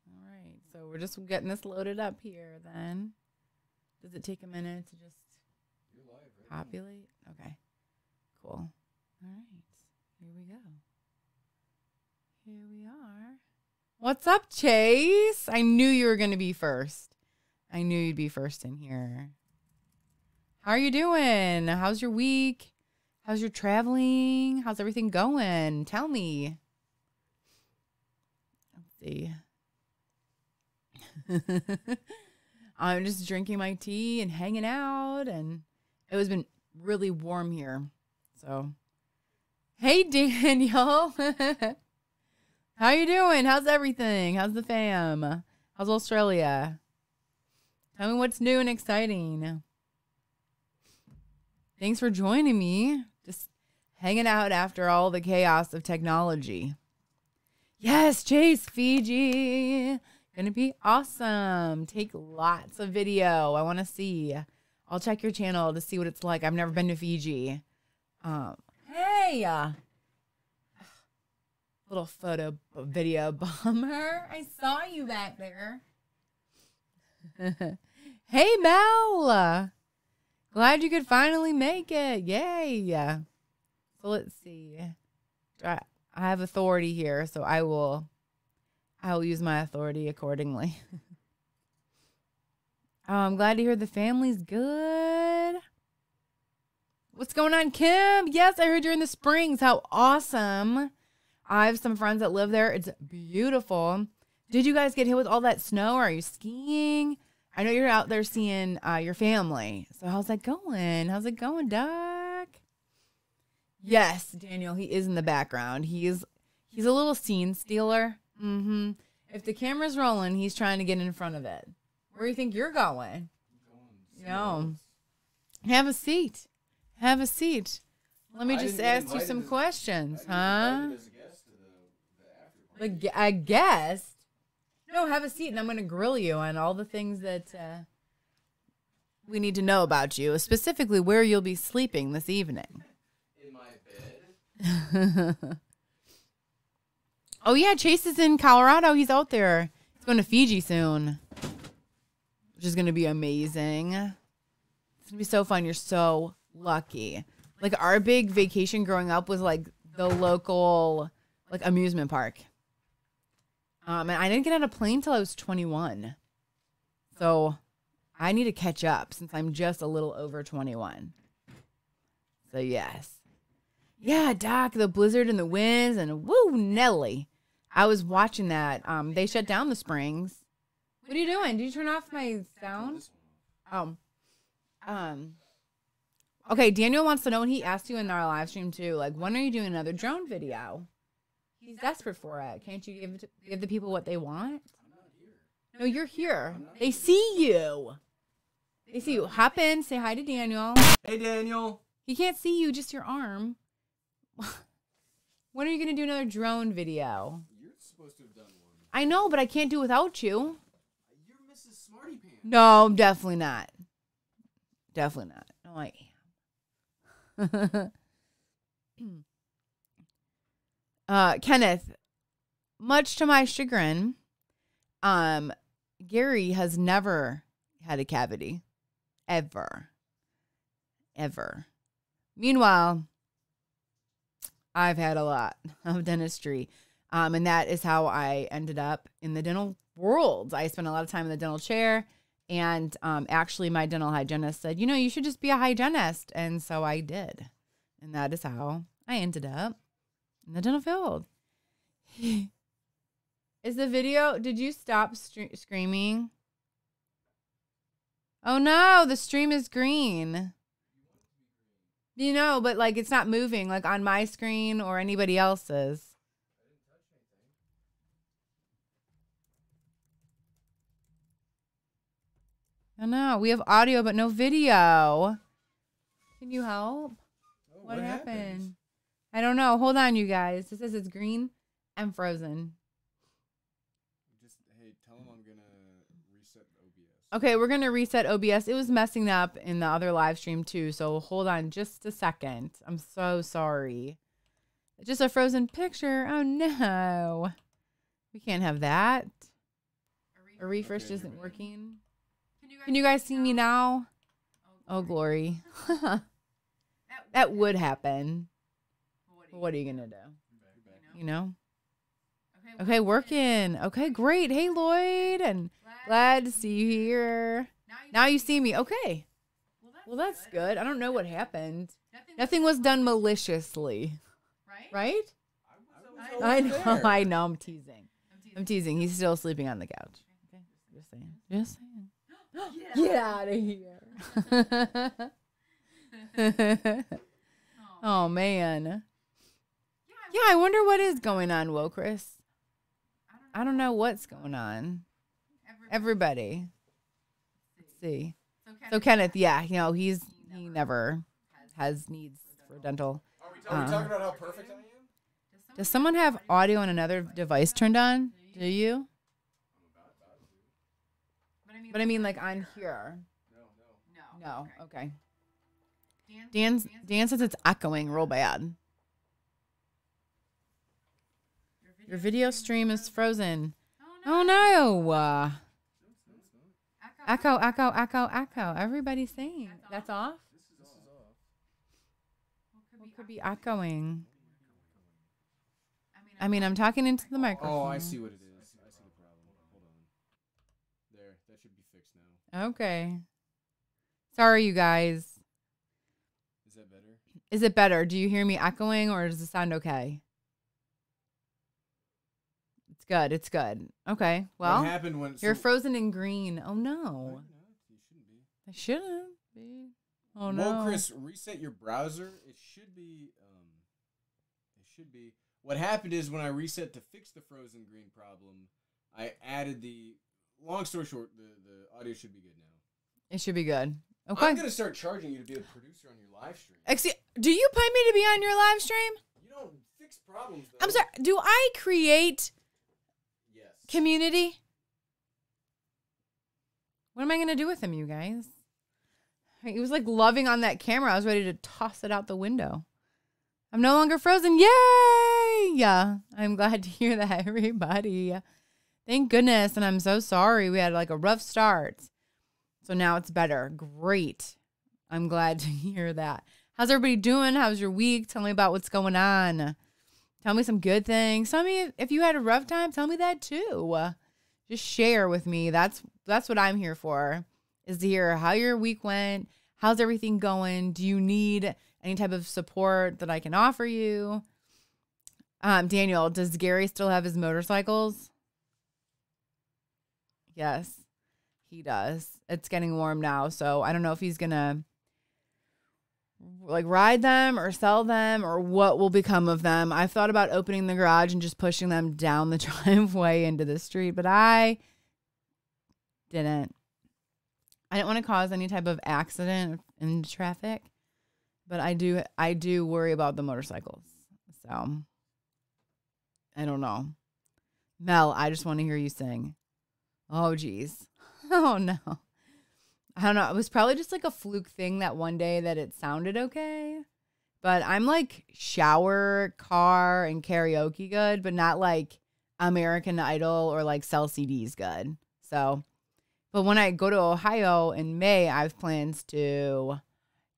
All right. So we're just getting this loaded up here then. Does it take a minute to just populate? Okay. Cool. All right. Here we go. Here we are. What's up, Chase? I knew you were going to be first. I knew you'd be first in here. How are you doing? How's your week? How's your traveling? How's everything going? Tell me. Let's see. I'm just drinking my tea and hanging out, and it has been really warm here. So, hey, Daniel. How you doing? How's everything? How's the fam? How's Australia? Tell me what's new and exciting. Thanks for joining me. Just hanging out after all the chaos of technology. Yes, Chase, Fiji. Gonna be awesome. Take lots of video. I want to see. I'll check your channel to see what it's like. I've never been to Fiji. Hey. Little photo video bummer. I saw you back there. Hey, Mel. Glad you could finally make it. Yay. So let's see. I have authority here, so I will use my authority accordingly. I'm glad to hear the family's good. What's going on, Kim? Yes, I heard you're in the Springs. How awesome. I have some friends that live there. It's beautiful. Did you guys get hit with all that snow? Are you skiing? I know you're out there seeing your family. So how's that going? How's it going, Doc? Yes, Daniel, he is in the background. He's a little scene stealer. Mm-hmm. If the camera's rolling, he's trying to get in front of it. Where do you think you're going? No. Have a seat. Have a seat. Let me just ask you some questions, huh? A guest? No, have a seat, and I'm going to grill you on all the things that we need to know about you, specifically where you'll be sleeping this evening. In my bed? Oh, yeah, Chase is in Colorado. He's out there. He's going to Fiji soon, which is going to be amazing. It's going to be so fun. You're so lucky. Like, our big vacation growing up was, like, the local, like, amusement park. And I didn't get on a plane till I was 21. So I need to catch up since I'm just a little over 21. So, yes. Yeah, Doc, the blizzard and the winds and woo, Nelly. I was watching that. They shut down the Springs. What are you doing? Did you turn off my sound? Okay, Daniel wants to know, and he asked you in our live stream too, like, when are you doing another drone video? He's desperate for it. Can't you give the people what they want? I'm not here. No, you're here. They see you. They see you. Hop in. Say hi to Daniel. Hey, Daniel. He can't see you, just your arm. When are you going to do another drone video? You're supposed to have done one. I know, but I can't do it without you. You're Mrs. Smarty Pants. No, definitely not. Definitely not. No, I am. Kenneth, much to my chagrin, Gary has never had a cavity. Ever. Meanwhile, I've had a lot of dentistry. And that is how I ended up in the dental world. I spent a lot of time in the dental chair. And actually, my dental hygienist said, you know, you should just be a hygienist. And so I did. And that is how I ended up in the dental field. Is the video, did you stop screaming? Oh no, the stream is green. You know, but like it's not moving like on my screen or anybody else's. Oh no, we have audio but no video. Can you help? Oh, What happened? I don't know. Hold on, you guys. It says it's green and frozen. Hey, tell them I'm going to reset OBS. Okay, we're going to reset OBS. It was messing up in the other live stream too, so hold on just a second. I'm so sorry. Just a frozen picture. Oh no. We can't have that. A refresh isn't working. Can you guys see me now? Oh, glory. That would happen. What are you going to do? You know? Okay, working. Okay, great. Hey, Lloyd. And glad to see you here. Now you see me. Okay. Well, that's good. I don't know what happened. Nothing was done maliciously. Right? I know. I know. I'm teasing. He's still sleeping on the couch. Okay. Just saying. Get out of here. Oh, man. Yeah, I wonder what is going on, Chris. I don't know what's going on. Everybody. Let's see. So Kenneth, yeah, you know, he never has needs for dental. Are we talking about how perfect I am? Does someone have audio on another device turned on? Do you? But I mean, like on here. No. Okay. Dan says it's echoing real bad. Your video stream is frozen. Oh no. Echo. Everybody's saying that's off. This is off. What could be echoing? I mean, I'm talking into the microphone. Oh, I see what it is. I see the problem. Hold on. There, that should be fixed now. Okay. Sorry, you guys. Is that better? Is it better? Do you hear me echoing or does it sound okay? It's good. Okay. Well, what happened when you're frozen in green. Oh no. You shouldn't be. I shouldn't be. Oh no. Well, Chris, reset your browser. It should be. What happened is when I reset to fix the frozen green problem, I added the. Long story short, the audio should be good now. It should be good. Okay. I'm gonna start charging you to be a producer on your live stream. Do you pay me to be on your live stream? You don't fix problems, though. I'm sorry. Do I create Yes. community? What am I gonna do with him, you guys? He was like loving on that camera. I was ready to toss it out the window. I'm no longer frozen. Yay! Yeah, I'm glad to hear that, everybody. Thank goodness. And I'm so sorry. We had like a rough start. So now it's better. Great. I'm glad to hear that. How's everybody doing? How's your week? Tell me about what's going on. Tell me some good things. Tell me if you had a rough time. Tell me that too. Just share with me. That's what I'm here for, is to hear how your week went. How's everything going? Do you need any type of support that I can offer you? Daniel, does Gary still have his motorcycles? Yes, he does. It's getting warm now, so I don't know if he's gonna like ride them or sell them or what will become of them. I've thought about opening the garage and just pushing them down the driveway into the street, but I didn't. I didn't want to cause any type of accident in traffic, but I do worry about the motorcycles. So I don't know. Mel, I just want to hear you sing. Oh, geez. Oh, no. I don't know. It was probably just like a fluke thing that one day that it sounded okay. But I'm like shower, car, and karaoke good, but not like American Idol or like sell CDs good. So, but when I go to Ohio in May, I have plans to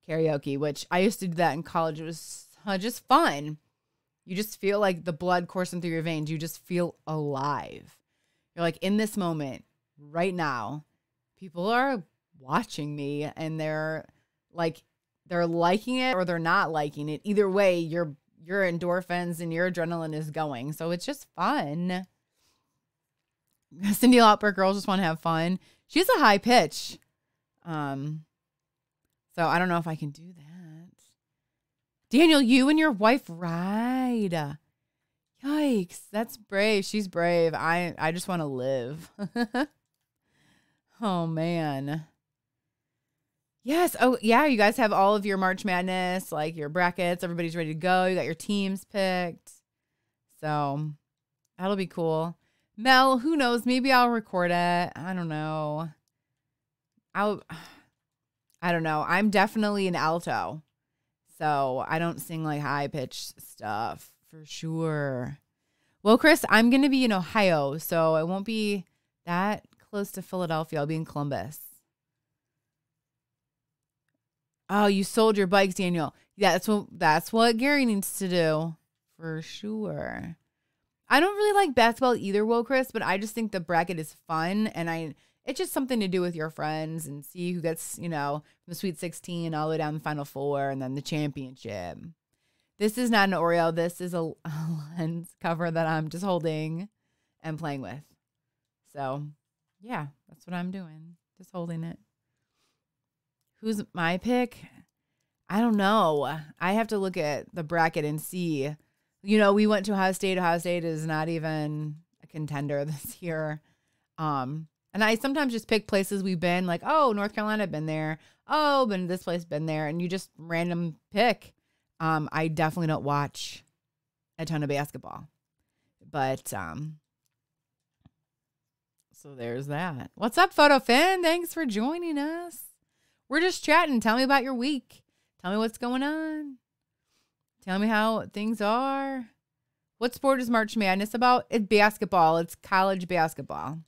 karaoke, which I used to do that in college. It was just fun. You just feel like the blood coursing through your veins. You just feel alive. You're like in this moment right now, people are watching me and they're liking it or they're not liking it. Either way, your endorphins and your adrenaline is going. So it's just fun. Cindy Lauper, girls just want to have fun. She has a high pitch. So I don't know if I can do that. Daniel, you and your wife ride. Yikes, that's brave. She's brave. I just want to live. Oh, man. Yes. Oh, yeah, you guys have all of your March Madness, like your brackets. Everybody's ready to go. You got your teams picked. So that'll be cool. Mel, who knows? Maybe I'll record it. I don't know. I don't know. I'm definitely an alto. So I don't sing like high-pitched stuff For sure. Well, Chris, I'm going to be in Ohio, so I won't be that close to Philadelphia. I'll be in Columbus. Oh, you sold your bikes, Daniel. Yeah, that's what Gary needs to do. For sure. I don't really like basketball either, Will, Chris, but I just think the bracket is fun, and it's just something to do with your friends and see who gets, from the Sweet 16 all the way down the Final Four and then the championship. This is not an Oreo. This is a lens cover that I'm just holding and playing with. So, yeah, that's what I'm doing. Just holding it. Who's my pick? I don't know. I have to look at the bracket and see. We went to Ohio State. Ohio State is not even a contender this year. And I sometimes just pick places we've been, like, oh, North Carolina, been there. Oh, been this place, been there. And you just random pick. I definitely don't watch a ton of basketball. But, so there's that. What's up, Photo Fan? Thanks for joining us. We're just chatting. Tell me about your week. Tell me what's going on. Tell me how things are. What sport is March Madness about? It's basketball. It's college basketball.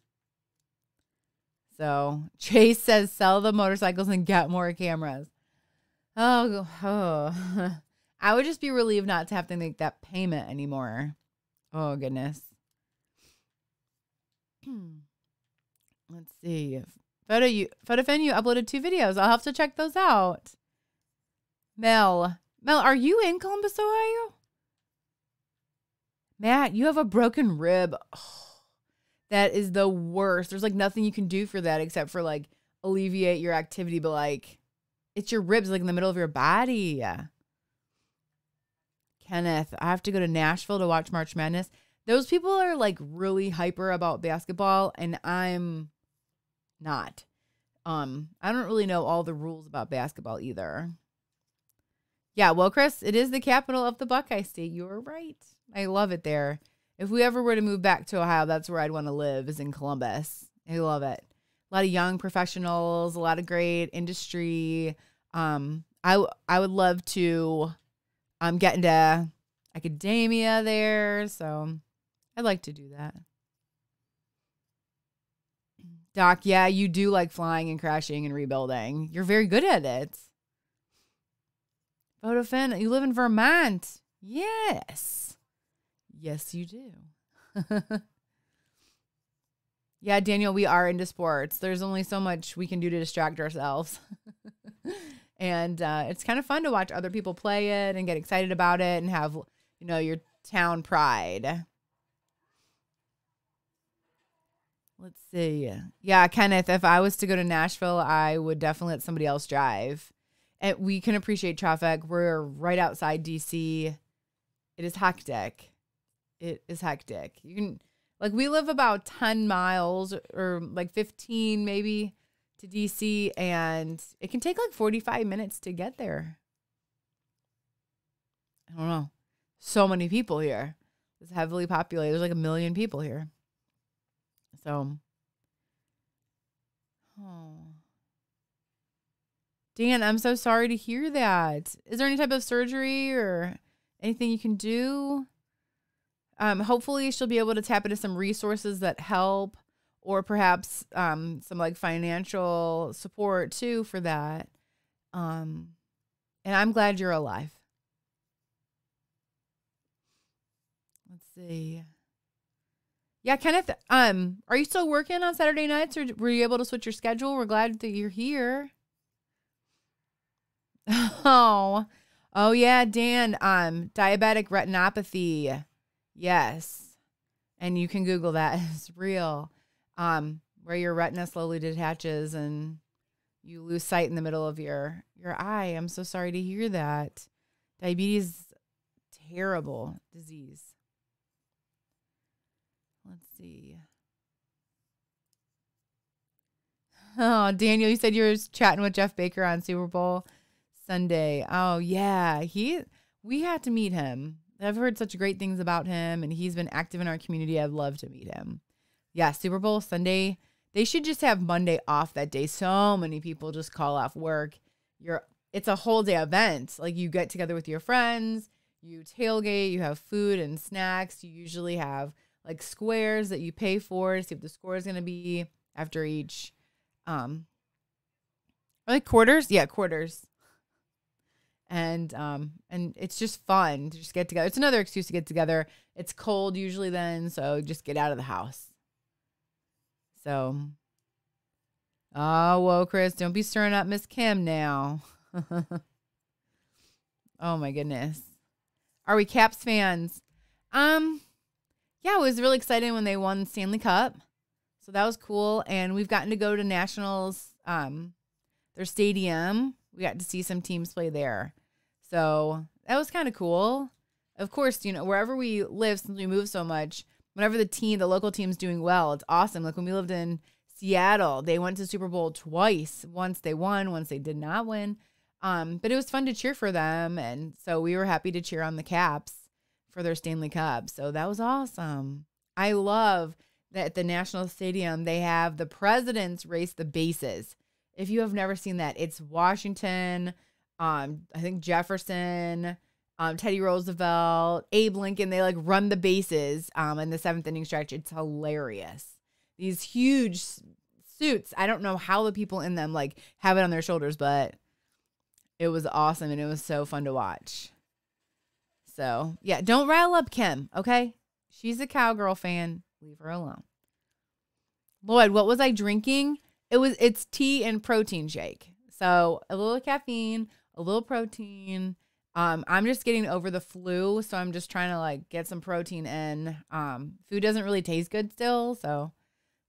So Chase says sell the motorcycles and get more cameras. Oh. I would just be relieved not to have to make that payment anymore. Oh, goodness. Let's see. PhotoFan, you uploaded 2 videos. I'll have to check those out. Mel, are you in Columbus, Ohio? Matt, you have a broken rib. Oh, that is the worst. There's like nothing you can do for that except for like alleviate your activity, but like it's your ribs like in the middle of your body. Kenneth, I have to go to Nashville to watch March Madness. Those people are like really hyper about basketball and I'm not. I don't really know all the rules about basketball either. Yeah, well, Chris, it is the capital of the Buckeye State. You are right. I love it there. If we ever were to move back to Ohio, that's where I'd want to live, is in Columbus. I love it. A lot of young professionals, a lot of great industry. I would love to get into academia there, so I'd like to do that. Doc, yeah, you do like flying and crashing and rebuilding. You're very good at it. Vodafone, you live in Vermont. Yes. Yes, you do. Yeah, Daniel, we are into sports. There's only so much we can do to distract ourselves. And it's kind of fun to watch other people play it and get excited about it and have, your town pride. Let's see. Yeah, Kenneth, if I was to go to Nashville, I would definitely let somebody else drive. And we can appreciate traffic. We're right outside DC. It is hectic. It is hectic. You can, we live about 10 miles or 15 maybe to DC, and it can take 45 minutes to get there. I don't know. So many people here. It's heavily populated. There's 1 million people here. So, Dan, I'm so sorry to hear that. Is there any type of surgery or anything you can do? Hopefully she'll be able to tap into some resources that help, or perhaps some financial support too for that. And I'm glad you're alive. Let's see. Yeah, Kenneth, are you still working on Saturday nights, or were you able to switch your schedule? We're glad that you're here. Oh yeah, Dan, diabetic retinopathy. Yes. And you can Google that. It's real. Where your retina slowly detaches and you lose sight in the middle of your eye. I'm so sorry to hear that. Diabetes, terrible disease. Let's see. Oh, Daniel, you said you were chatting with Jeff Baker on Super Bowl Sunday. Oh, yeah. We had to meet him. I've heard such great things about him, and he's been active in our community. I'd love to meet him. Yeah, Super Bowl Sunday. They should just have Monday off that day. So many people just call off work. It's a whole day event. You get together with your friends. You tailgate, you have food and snacks. You usually have like squares that you pay for to see what the score is going to be after each. Are like quarters? Yeah, quarters. And it's just fun to just get together. It's another excuse to get together. It's cold usually then, so just get out of the house. So, oh, whoa, Chris, don't be stirring up Miss Kim now. Oh my goodness. Are we Caps fans? Yeah, it was really exciting when they won Stanley Cup. So that was cool. And we've gotten to go to Nationals, their stadium. We got to see some teams play there. So that was kind of cool. Of course, you know, wherever we live, since we move so much, whenever the local team's doing well, it's awesome. Like when we lived in Seattle, they went to Super Bowl twice. Once they won, once they did not win. But it was fun to cheer for them. And so we were happy to cheer on the Caps for their Stanley Cup. So that was awesome. I love that at the National Stadium, they have the presidents race the bases. If you have never seen that, it's Washington, I think Jefferson, Teddy Roosevelt, Abe Lincoln. They like run the bases in the 7th inning stretch. It's hilarious. These huge suits. I don't know how the people in them like have it on their shoulders, but it was awesome and it was so fun to watch. So yeah, don't rile up Kim, okay? She's a cowgirl fan. Leave her alone. Lloyd, what was I drinking? It's tea and protein shake. So a little caffeine, a little protein. I'm just getting over the flu, so I'm just trying to like get some protein in. Food doesn't really taste good still, so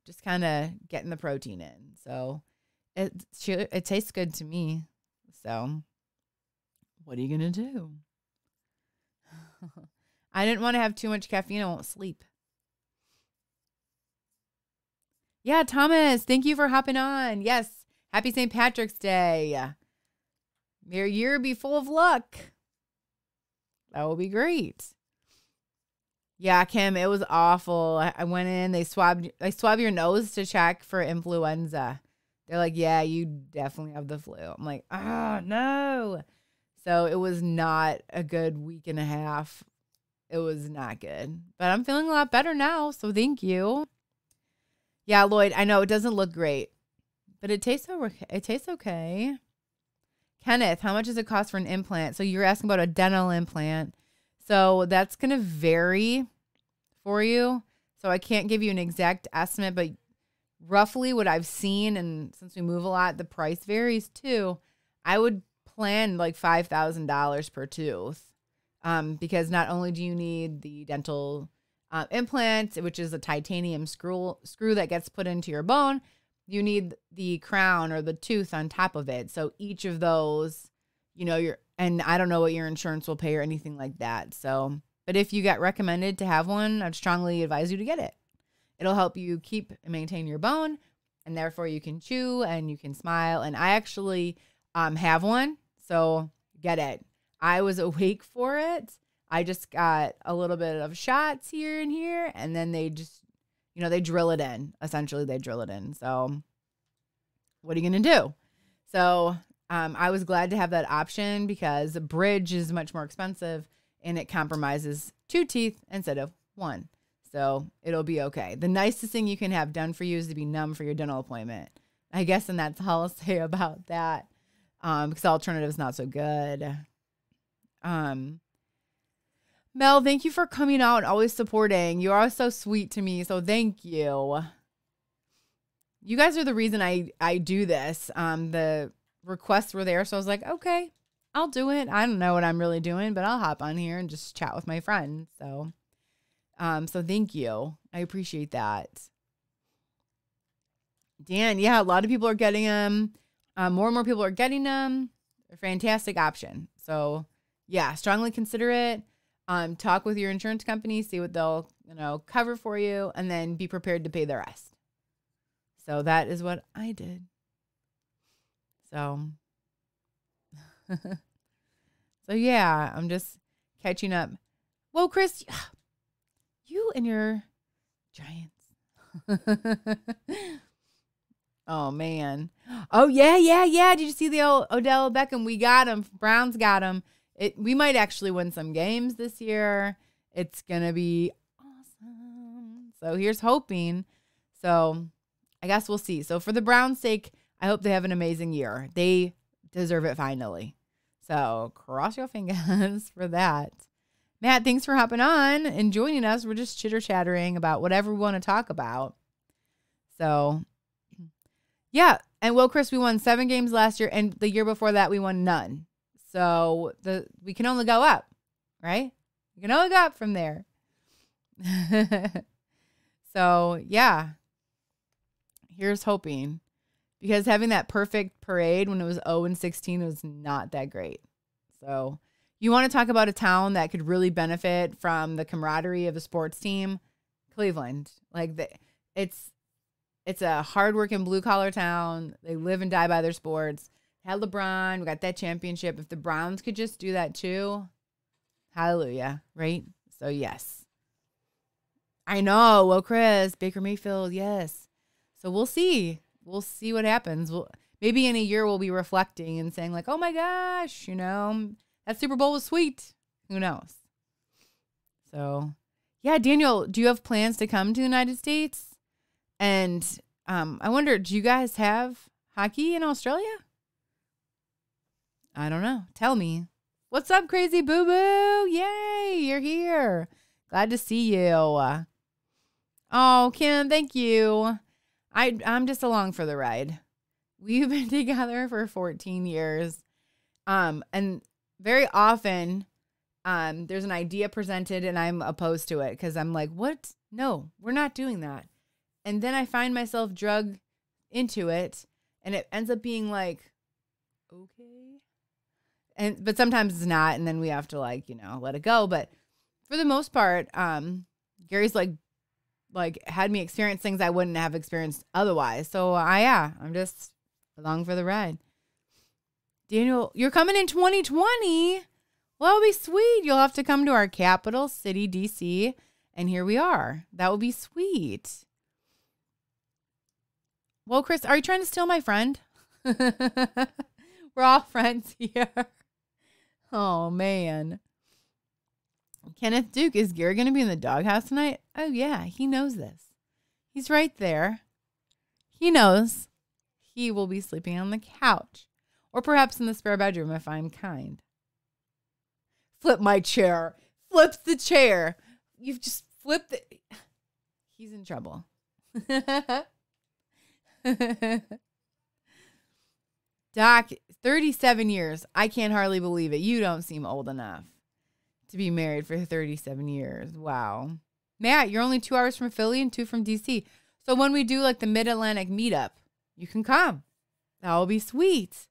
just kind of getting the protein in. So it tastes good to me. So what are you going to do? I didn't want to have too much caffeine. I won't sleep. Yeah, Thomas, thank you for hopping on. Yes, happy St. Patrick's Day. May your year be full of luck. That will be great. Yeah, Kim, it was awful. I went in, they swab your nose to check for influenza. They're like, yeah, you definitely have the flu. I'm like, no. So it was not a good week and a half. It was not good. But I'm feeling a lot better now, so thank you. Yeah, Lloyd, I know it doesn't look great, but it tastes okay. Kenneth, how much does it cost for an implant? So you're asking about a dental implant. So that's going to vary for you. So I can't give you an exact estimate, but roughly what I've seen, and since we move a lot, the price varies too. I would plan like $5,000 per tooth, because not only do you need the dental implant, which is a titanium screw that gets put into your bone, you need the crown or the tooth on top of it. So each of those, you know, and I don't know what your insurance will pay or anything like that. So, but if you get recommended to have one, I'd strongly advise you to get it. It'll help you keep and maintain your bone, and therefore you can chew and you can smile. And I actually have one, so get it. I was awake for it. I just got a little bit of shots here and here, and then they just, you know, they drill it in. Essentially, they drill it in. So what are you going to do? So I was glad to have that option because the bridge is much more expensive, and it compromises 2 teeth instead of 1. So it'll be okay. The nicest thing you can have done for you is to be numb for your dental appointment, I guess, and that's all I'll say about that, because the alternative is not so good. Mel, thank you for coming out and always supporting. You are so sweet to me, so thank you. You guys are the reason I do this. The requests were there, so I was like, okay, I'll do it. I don't know what I'm really doing, but I'll hop on here and just chat with my friends. So thank you. I appreciate that. Dan, yeah, a lot of people are getting them. More and more people are getting them. They're a fantastic option. So yeah, strongly consider it. Talk with your insurance company, see what they'll, cover for you, and then be prepared to pay the rest. So that is what I did. So, so yeah, I'm just catching up. Whoa, Chris, you and your Giants. Oh, man. Oh, yeah. Did you see the old Odell Beckham? We got him. Browns got him. We might actually win some games this year. It's going to be awesome. So here's hoping. So I guess we'll see. So for the Browns' sake, I hope they have an amazing year. They deserve it finally. So cross your fingers for that. Matt, thanks for hopping on and joining us. We're just chitter-chattering about whatever we want to talk about. So, yeah. And well, Chris, we won 7 games last year, and the year before that, we won none. So we can only go up, right? We can only go up from there. So, yeah. Here's hoping. Because having that perfect parade when it was 0-16 was not that great. So you want to talk about a town that could really benefit from the camaraderie of a sports team? Cleveland. Like it's a hardworking blue collar town. They live and die by their sports. Had LeBron, we got that championship. If the Browns could just do that too, hallelujah, right? So yes. I know. Well, Chris, Baker Mayfield, yes. So we'll see. We'll see what happens. Maybe in a year we'll be reflecting and saying like, oh my gosh, that Super Bowl was sweet. Who knows? So, yeah, Daniel, do you have plans to come to the United States? And I wonder, do you guys have hockey in Australia? I don't know. Tell me. What's up, Crazy Boo Boo? Yay, you're here. Glad to see you. Oh, Kim, thank you. I'm just along for the ride. We've been together for 14 years. And very often, there's an idea presented and I'm opposed to it because I'm like, what? No, we're not doing that. And then I find myself drugged into it and it ends up being like, okay. But sometimes it's not. And then we have to let it go. But for the most part, Gary's like had me experience things I wouldn't have experienced otherwise. So I'm just along for the ride. Daniel, you're coming in 2020. Well, that'll be sweet. You'll have to come to our capital city, DC. And here we are. That will be sweet. Well, Chris, are you trying to steal my friend? We're all friends here. Oh, man. Kenneth Duke, is Gary going to be in the doghouse tonight? Oh, yeah, he knows this. He's right there. He knows he will be sleeping on the couch or perhaps in the spare bedroom if I'm kind. Flip my chair. Flips the chair. You've just flipped it. He's in trouble. Doc, 37 years. I can't hardly believe it. You don't seem old enough to be married for 37 years. Wow. Matt, you're only 2 hours from Philly and 2 from DC. So when we do like the Mid-Atlantic meetup, you can come. That will be sweet.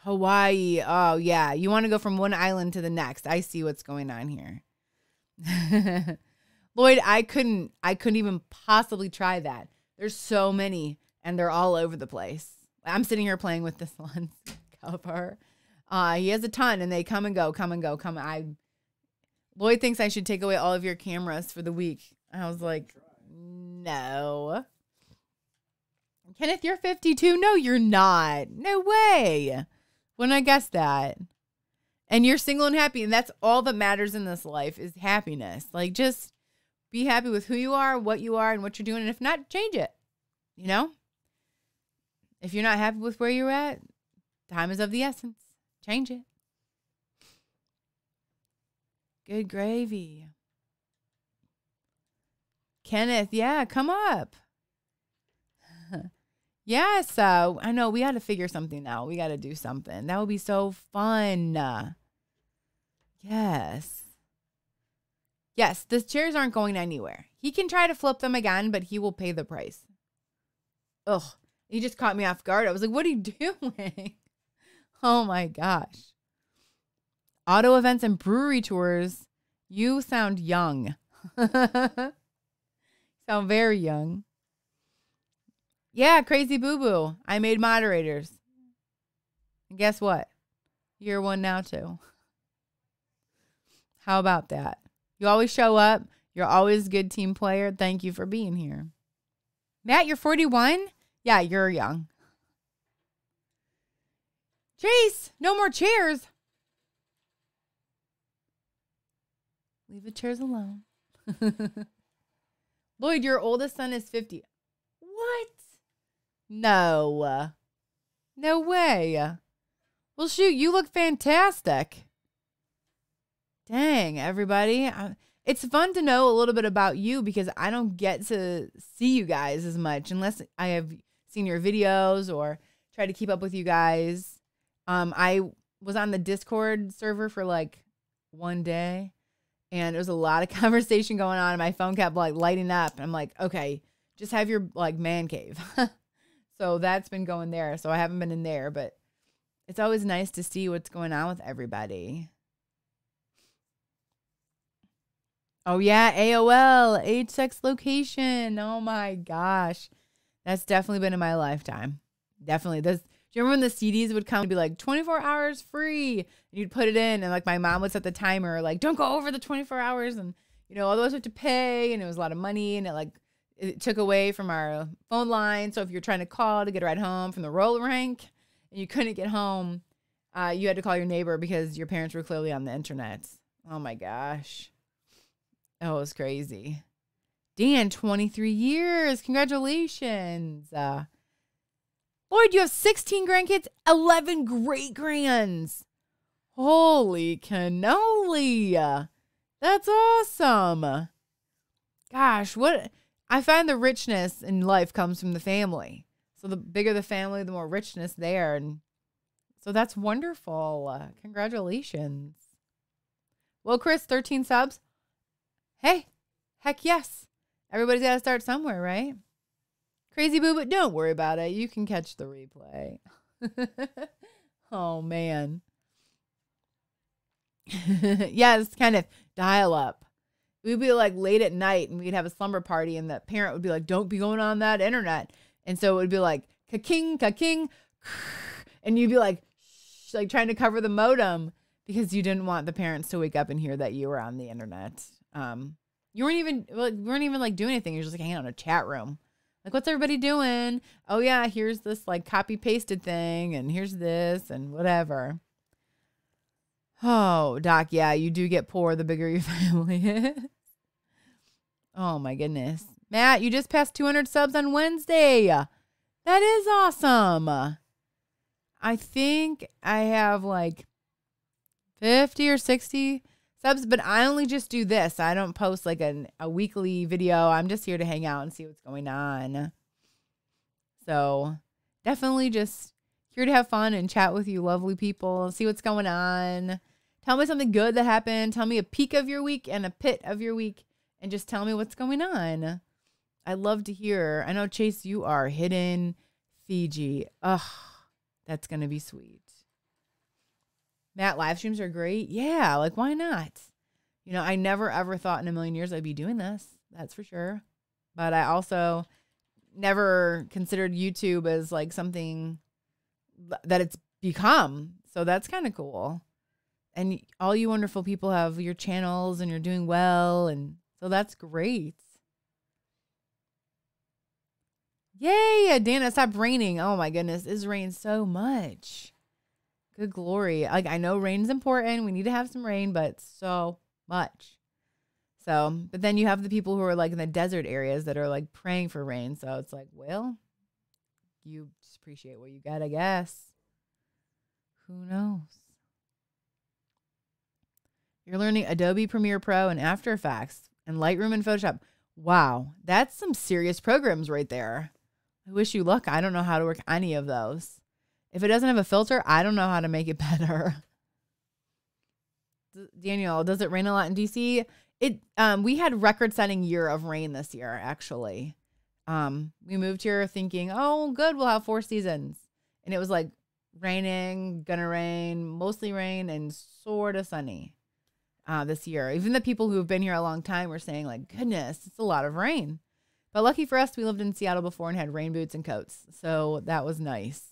Hawaii. Oh, yeah. You want to go from one island to the next. I see what's going on here. Lloyd, I couldn't even possibly try that. There's so many, and they're all over the place. I'm sitting here playing with this one cover. He has a ton, and they come and go. Lloyd thinks I should take away all of your cameras for the week. I was like, no. Kenneth, you're 52. No, you're not. No way. Wouldn't I guess that? And you're single and happy, and that's all that matters in this life is happiness. Like, just be happy with who you are, what you are, and what you're doing. And if not, change it. If you're not happy with where you're at, time is of the essence. Change it. Good gravy. Kenneth, yeah, come up. Yeah, so I know we got to figure something out. We got to do something. That would be so fun. Yes. Yes, the chairs aren't going anywhere. He can try to flip them again, but he will pay the price. Ugh, he just caught me off guard. I was like, what are you doing? Oh my gosh. Auto events and brewery tours. You sound young. Sound very young. Yeah, Crazy Boo Boo. I made moderators. And guess what? You're one now too. How about that? You always show up. You're always a good team player. Thank you for being here. Matt, you're 41? Yeah, you're young. Chase, no more chairs. Leave the chairs alone. Lloyd, your oldest son is 50. What? No. No way. Well, shoot, you look fantastic. Dang, everybody. It's fun to know a little bit about you because I don't get to see you guys as much unless I have seen your videos or try to keep up with you guys. I was on the Discord server for like one day and there was a lot of conversation going on and my phone kept like lighting up. And I'm like, okay, just have your like man cave. So that's been going there. So I haven't been in there, but it's always nice to see what's going on with everybody. Oh, yeah. AOL, age, sex, location. Oh, my gosh. That's definitely been in my lifetime. Definitely. Do you remember when the CDs would come and be like 24 hours free? And you'd put it in and like my mom would set the timer, like, don't go over the 24 hours. And, you know, otherwise we have to pay. And it was a lot of money. And it took away from our phone line. So if you're trying to call to get a ride home from the roller rink and you couldn't get home, you had to call your neighbor because your parents were clearly on the internet. Oh, my gosh. Oh, it was crazy. Dan, 23 years. Congratulations. Lloyd, you have 16 grandkids, 11 great-grands. Holy cannoli. That's awesome. Gosh, I find the richness in life comes from the family. So the bigger the family, the more richness there. And so that's wonderful. Congratulations. Well, Chris, 13 subs. Hey, heck yes. Everybody's got to start somewhere, right? Crazy boo, but don't worry about it. You can catch the replay. Oh, man. Yeah, it's kind of dial up. We'd be like late at night and we'd have a slumber party and the parent would be like, don't be going on that internet. And so it would be like, ka-king, ka-king. And you'd be like trying to cover the modem because you didn't want the parents to wake up and hear that you were on the internet. You weren't even like doing anything. You're just like hanging out in a chat room. Like, what's everybody doing? Oh yeah, here's this like copy pasted thing and here's this and whatever. Oh, Doc, yeah, you do get poor the bigger your family is. Oh my goodness. Matt, you just passed 200 subs on Wednesday. That is awesome. I think I have like 50 or 60 subs, but I only just do this. I don't post like a weekly video. I'm just here to hang out and see what's going on. So definitely just here to have fun and chat with you lovely people, see what's going on. Tell me something good that happened. Tell me a peak of your week and a pit of your week and just tell me what's going on. I'd love to hear. I know, Chase, you are hidden Fiji. Ugh, that's going to be sweet. Matt, live streams are great. Yeah, like why not? You know, I never ever thought in a million years I'd be doing this. That's for sure. But I also never considered YouTube as like something that it's become. So that's kind of cool. And all you wonderful people have your channels and you're doing well. And so that's great. Yay, Dana, stop raining. Oh my goodness, it's rained so much. Good glory. Like, I know rain's important. We need to have some rain, but so much. So, but then you have the people who are like in the desert areas that are like praying for rain. So it's like, well, you just appreciate what you got, I guess. Who knows? You're learning Adobe Premiere Pro and After Effects and Lightroom and Photoshop. Wow, that's some serious programs right there. I wish you luck. I don't know how to work any of those. If it doesn't have a filter, I don't know how to make it better. Daniel, does it rain a lot in DC? We had record-setting year of rain this year, actually. We moved here thinking, oh, good, we'll have 4 seasons. And it was like raining, gonna rain, mostly rain, and sort of sunny this year. Even the people who have been here a long time were saying, like, goodness, it's a lot of rain. But lucky for us, we lived in Seattle before and had rain boots and coats. So that was nice.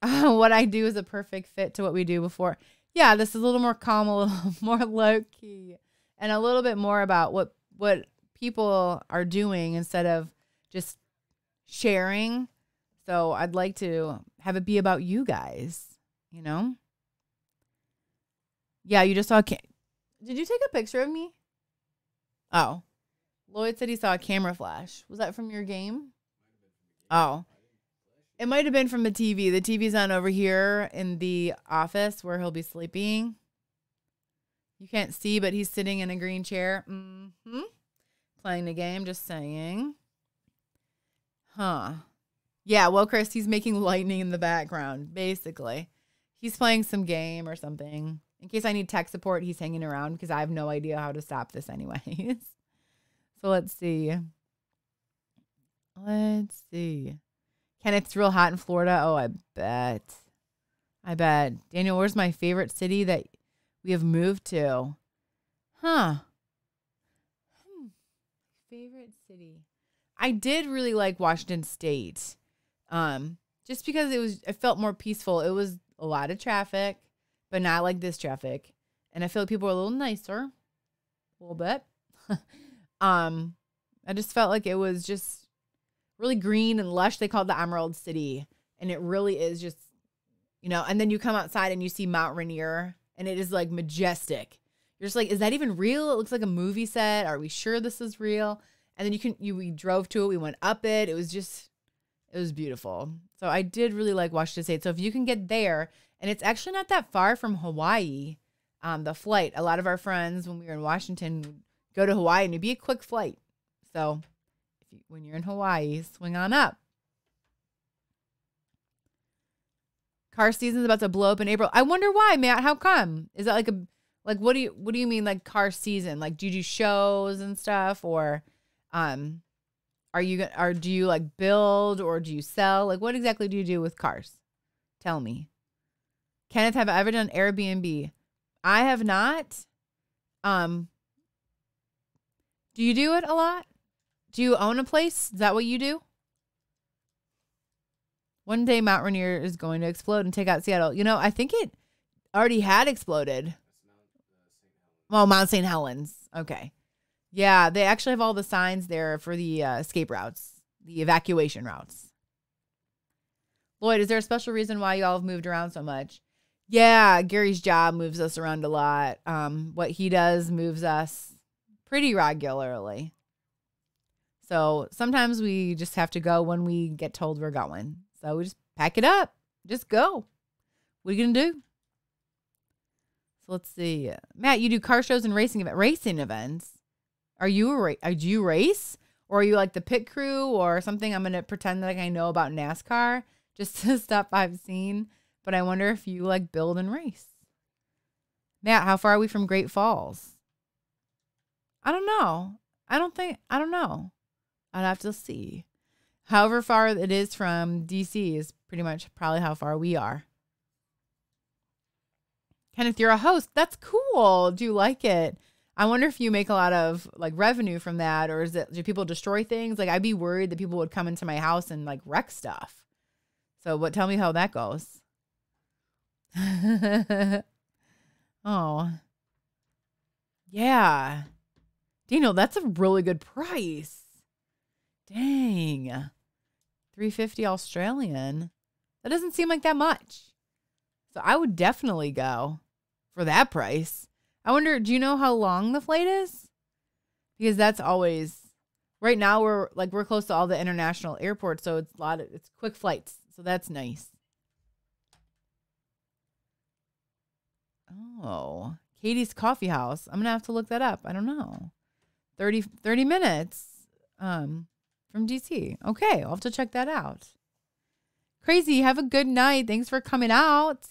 What I do is a perfect fit to what we do before. Yeah, this is a little more calm, a little more low key, and a little bit more about what people are doing instead of just sharing. So I'd like to have it be about you guys, you know? Yeah, you just saw Did you take a picture of me? Oh. Lloyd said he saw a camera flash. Was that from your game? Oh. It might have been from the TV. The TV's on over here in the office where he'll be sleeping. You can't see, but he's sitting in a green chair. Mm-hmm. Playing the game, just saying. Huh. Yeah, well, Chris, he's making lightning in the background, basically. He's playing some game or something. In case I need tech support, he's hanging around because I have no idea how to stop this anyways. So let's see. Let's see. Ken, it's real hot in Florida. Oh, I bet. I bet. Daniel, where's my favorite city that we have moved to? Huh. Favorite city. I did really like Washington State. Just because it felt more peaceful. It was a lot of traffic, but not like this traffic. And I feel like people were a little nicer. A little bit. I just felt like it was just really green and lush. They called it the Emerald City. And it really is just, and then you come outside and you see Mount Rainier and it is like majestic. You're just like, is that even real? It looks like a movie set. Are we sure this is real? And then we drove to it. We went up it. It was beautiful. So I did really like Washington State. So if you can get there, and it's actually not that far from Hawaii, the flight. A lot of our friends, when we were in Washington, would go to Hawaii, and it'd be a quick flight. So when you're in Hawaii, swing on up. Car season's about to blow up in April. I wonder why, Matt. How come? Is that what do you mean like car season? Like, do you do shows and stuff, or do you like build or do you sell? Like, what exactly do you do with cars? Tell me. Kenneth, have I ever done Airbnb? I have not. Do you do it a lot? Do you own a place? Is that what you do? One day Mount Rainier is going to explode and take out Seattle. I think it already had exploded. Well, Mount St. Helens. Okay. Yeah, they actually have all the signs there for the escape routes, the evacuation routes. Lloyd, is there a special reason why y'all have moved around so much? Yeah, Gary's job moves us around a lot. What he does moves us pretty regularly. So sometimes we just have to go when we get told we're going. So we just pack it up. Just go. What are you going to do? So let's see. Matt, you do car shows and racing events. Do you race? Or are you like the pit crew or something? I'm going to pretend like I know about NASCAR, just the stuff I've seen. But I wonder if you like build and race. Matt, how far are we from Great Falls? I don't know. I don't know. I'd have to see. However far it is from DC is pretty much probably how far we are. Kenneth, you're a host. That's cool. Do you like it? I wonder if you make a lot of like revenue from that, or do people destroy things? Like, I'd be worried that people would come into my house and like wreck stuff. So tell me how that goes. Oh, yeah. Daniel, that's a really good price. Dang. $350 Australian. That doesn't seem like that much. So I would definitely go for that price. I wonder, do you know how long the flight is? Because that's always, right now we're close to all the international airports, so it's quick flights. So that's nice. Oh, Katie's Coffee House. I'm going to have to look that up. I don't know. 30 minutes from DC. Okay, I'll have to check that out. Crazy. Have a good night. Thanks for coming out.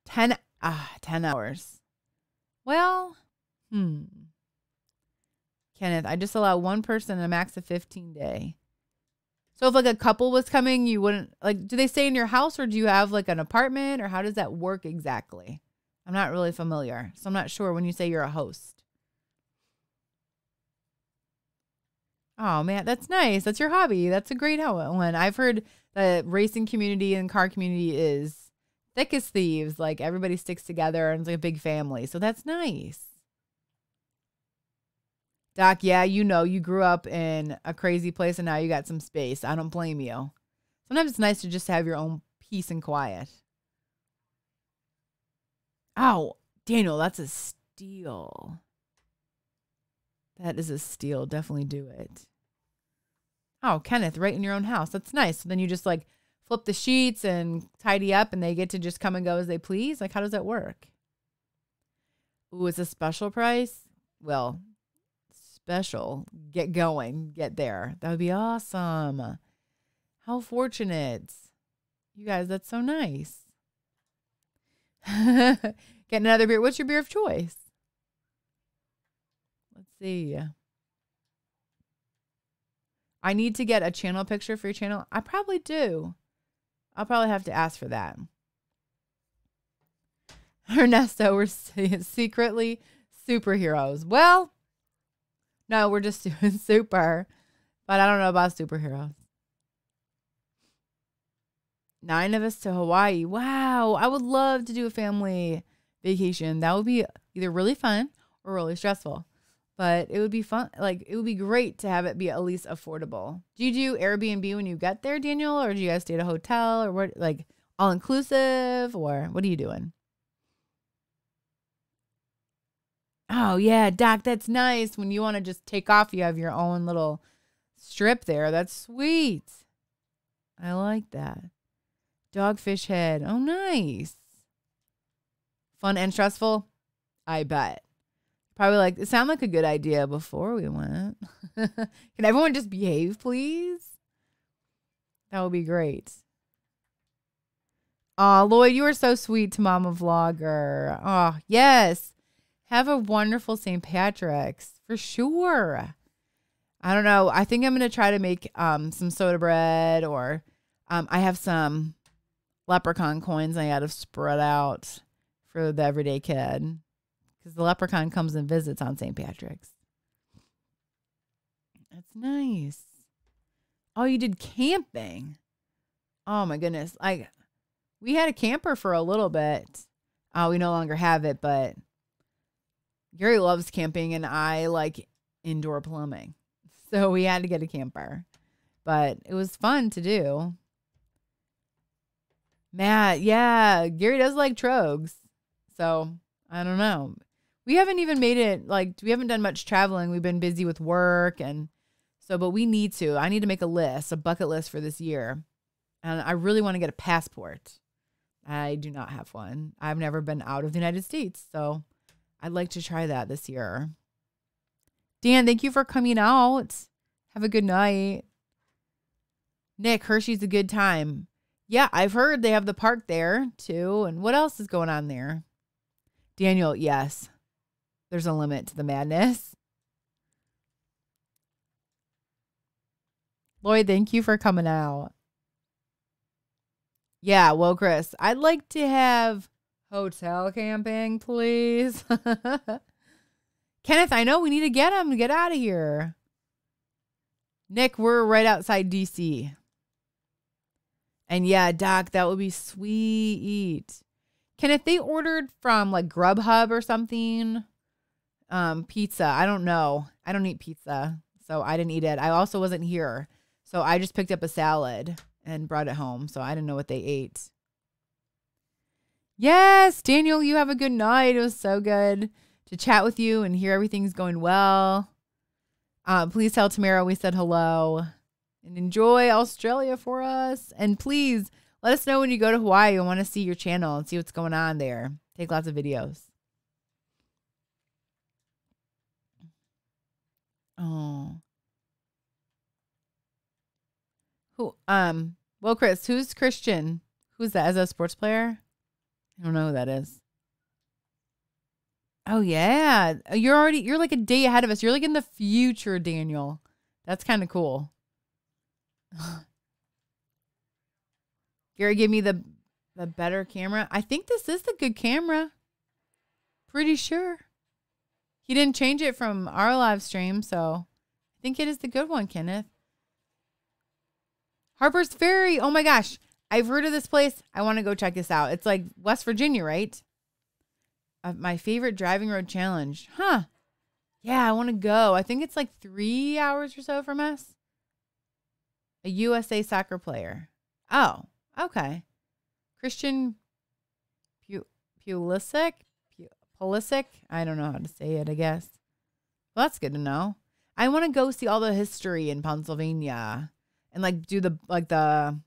10 hours. Well, Kenneth, I just allow one person a max of 15 day. So if like a couple was coming, you wouldn't do they stay in your house, or do you have like an apartment, or how does that work exactly? I'm not really familiar. So I'm not sure when you say you're a host. Oh man, that's nice. That's your hobby. That's a great one. I've heard the racing community and car community is thick as thieves. Like, everybody sticks together and it's like a big family. So that's nice. Doc, yeah, you grew up in a crazy place and now you got some space. I don't blame you. Sometimes it's nice to just have your own peace and quiet. Oh, Daniel, that's a steal. That is a steal. Definitely do it. Oh, Kenneth, right in your own house. That's nice. So then you just like flip the sheets and tidy up and they get to just come and go as they please. Like, how does that work? Ooh, it's a special price? Well, special. Get going. Get there. That would be awesome. How fortunate. You guys, that's so nice. Get another beer. What's your beer of choice? Let's see. I need to get a channel picture for your channel. I probably do. I'll probably have to ask for that. Ernesto, we're secretly superheroes. Well, no, we're just doing super. But I don't know about superheroes. 9 of us to Hawaii. Wow. I would love to do a family vacation. That would be either really fun or really stressful. But it would be fun. Like, it would be great to have it be at least affordable. Do you do Airbnb when you get there, Daniel? Or do you guys stay at a hotel? Or what? Like, all-inclusive? Or what are you doing? Oh, yeah, Doc, that's nice. When you want to just take off, you have your own little strip there. That's sweet. I like that. Dogfish head. Oh, nice. Fun and stressful? I bet. Probably like, it sounded like a good idea before we went. Can everyone just behave, please? That would be great. Oh, Lloyd, you are so sweet to Mama Vlogger. Oh, yes. Have a wonderful St. Patrick's for sure. I don't know. I think I'm going to try to make some soda bread or I have some leprechaun coins I got to spread out for the everyday kid. Because the leprechaun comes and visits on St. Patrick's. That's nice. Oh, you did camping. Oh, my goodness. Like, we had a camper for a little bit. We no longer have it, but Gary loves camping, and I like indoor plumbing. So we had to get a camper. But it was fun to do. Matt, yeah. Gary does like trogs. So, I don't know. We haven't even made it, like, we haven't done much traveling. We've been busy with work and so, but we need to. I need to make a list, a bucket list for this year. And I really want to get a passport. I do not have one. I've never been out of the United States. So I'd like to try that this year. Dan, thank you for coming out. Have a good night. Nick, Hershey's a good time. Yeah, I've heard they have the park there too. And what else is going on there? Daniel, yes. There's a limit to the madness. Lloyd, thank you for coming out. Yeah, well, Chris, I'd like to have hotel camping, please. Kenneth, I know we need to get him to get out of here. Nick, we're right outside DC. And yeah, Doc, that would be sweet. Kenneth, they ordered from like Grubhub or something. Pizza. I don't know. I don't eat pizza, so I didn't eat it. I also wasn't here, so I just picked up a salad and brought it home, so I didn't know what they ate. Yes, Daniel, you have a good night. It was so good to chat with you and hear everything's going well. Please tell Tamara we said hello and enjoy Australia for us. And please let us know when you go to Hawaii and want to see your channel and see what's going on there. Take lots of videos. Oh. Who? Well, Chris, who's Christian? Who's that? As a sports player? I don't know who that is. Oh yeah. You're like a day ahead of us. You're like in the future, Daniel. That's kind of cool. Gary, give me the better camera. I think this is the good camera. Pretty sure. He didn't change it from our live stream, so I think it is the good one, Kenneth. Harper's Ferry. Oh my gosh. I've heard of this place. I want to go check this out. It's like West Virginia, right? My favorite driving road challenge. Huh. Yeah, I want to go. I think it's like 3 hours or so from us. A USA soccer player. Oh, okay. Christian Pulisic? Pulisic? I don't know how to say it, I guess. Well, that's good to know. I want to go see all the history in Pennsylvania and like do the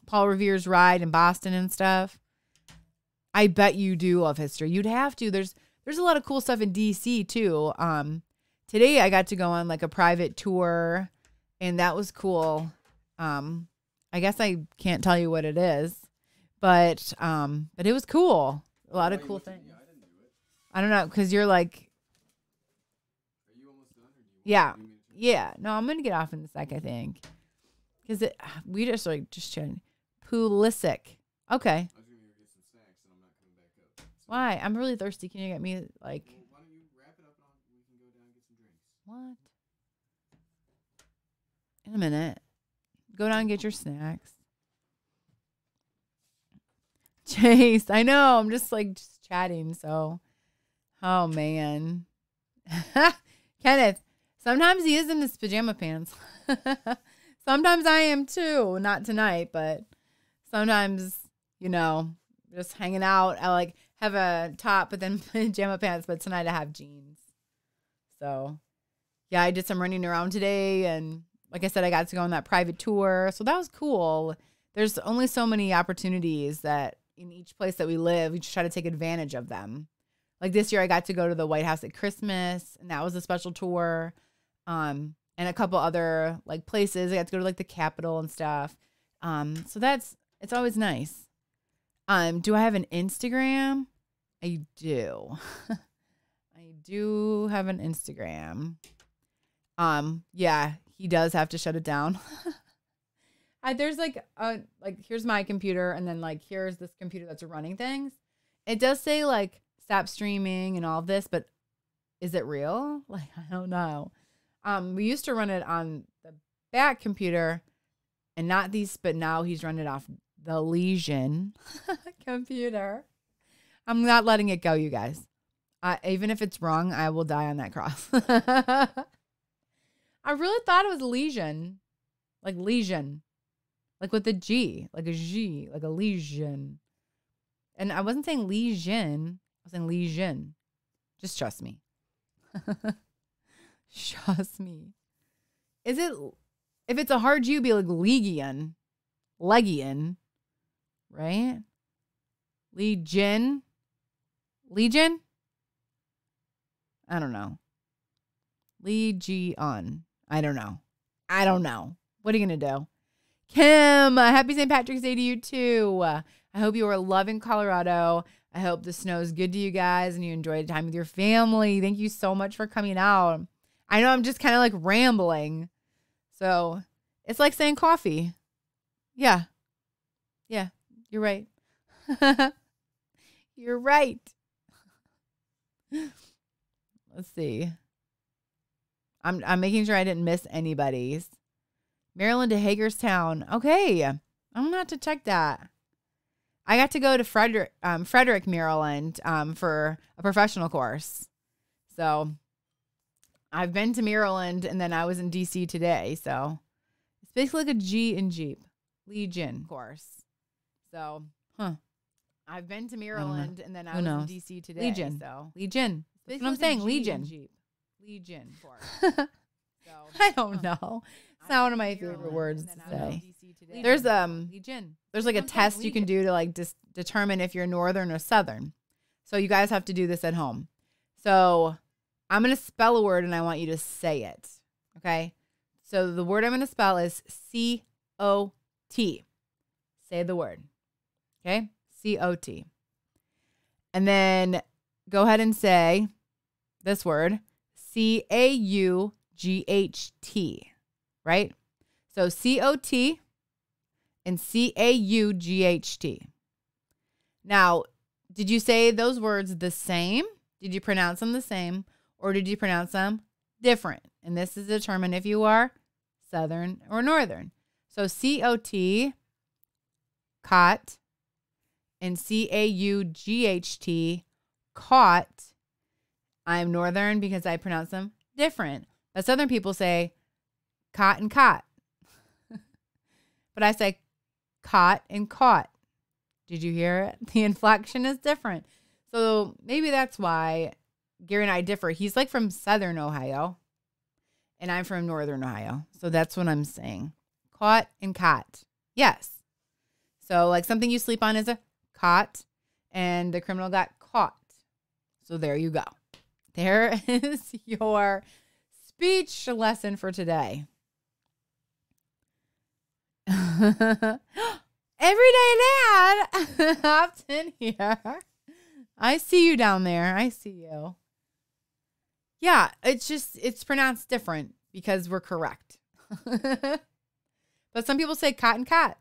Paul Revere's ride in Boston and stuff. I bet you do love history. You'd have to. There's a lot of cool stuff in DC too. Today I got to go on like a private tour and that was cool. I guess I can't tell you what it is, but it was cool. A lot of cool things. I didn't do it. I don't know, because you're like, Are you almost done? Or do you yeah, want me to- yeah. No, I'm gonna get off in a sec, I think, because we just chatting. Pulisic. Okay. I was going to go get some snacks and I'm not coming back up. So, Why? I'm really thirsty. Can you get me like well, why don't you wrap it up and we can go down and get some drinks? what? In a minute. Go down and get your snacks. Chase, I know. I'm just chatting. So, oh man, Kenneth. Sometimes he is in his pajama pants. Sometimes I am too. Not tonight, but sometimes, just hanging out. I have a top, but then pajama pants. But tonight I have jeans. So, yeah, I did some running around today, and like I said, I got to go on that private tour. So that was cool. There's only so many opportunities that in each place that we live, we just try to take advantage of them. Like this year, I got to go to the White House at Christmas, and that was a special tour. And a couple other places. I got to go to the Capitol and stuff. So it's always nice. Do I have an Instagram? I do. I do have an Instagram. Yeah, he does have to shut it down. There's here's my computer, and then here's this computer that's running things. It does say stop streaming and all of this, but is it real? I don't know. We used to run it on the back computer and not these, but now he's running it off the Legion computer. I'm not letting it go, you guys. Even if it's wrong, I will die on that cross. I really thought it was Legion. Legion. With a G. A G. A Legion. And I wasn't saying Legion. I was saying Legion. Just trust me. Trust me. If it's a hard G, it'd be Legion. Legion. Right? Legion. Legion? I don't know. Legion. I don't know. What are you going to do? Kim, happy St. Patrick's Day to you too. I hope you are loving Colorado. I hope the snow is good to you guys and you enjoyed time with your family. Thank you so much for coming out. I know I'm just kind of rambling. So it's like saying coffee. Yeah. Yeah, you're right. You're right. Let's see. I'm making sure I didn't miss anybody's. Maryland to Hagerstown. Okay. I'm going to have to check that. I got to go to Frederick, Maryland for a professional course. So I've been to Maryland, and then I was in DC today. So it's basically like a G in Jeep. Legion course. So, I've been to Maryland, and then I was in DC today. Legion. So Legion. That's what I'm saying. Legion. Jeep. Legion course. So I don't know. It's not one of my favorite words to say. There's Legion. There's a test you can do to determine if you're northern or southern. So you guys have to do this at home. So I'm going to spell a word and I want you to say it. Okay? So the word I'm going to spell is C-O-T. Say the word. Okay? C-O-T. And then go ahead and say this word, C-A-U-G-H-T. Right? So C-O-T and C-A-U-G-H-T. Now, did you say those words the same? Did you pronounce them the same? Or did you pronounce them different? And this is to determine if you are southern or northern. So C-O-T, cot, and C-A-U-G-H-T, caught. I'm northern because I pronounce them different. But southern people say cot and cot. But I say caught and caught. Did you hear it? The inflection is different. So maybe that's why Gary and I differ. He's like from Southern Ohio, and I'm from Northern Ohio. So that's what I'm saying. Caught and cot. Yes. So like something you sleep on is a cot, and the criminal got caught. So there you go. There is your speech lesson for today. Everyday Dad hopped in here. I see you down there. I see you. Yeah, it's pronounced different because we're correct. But some people say cot and cat.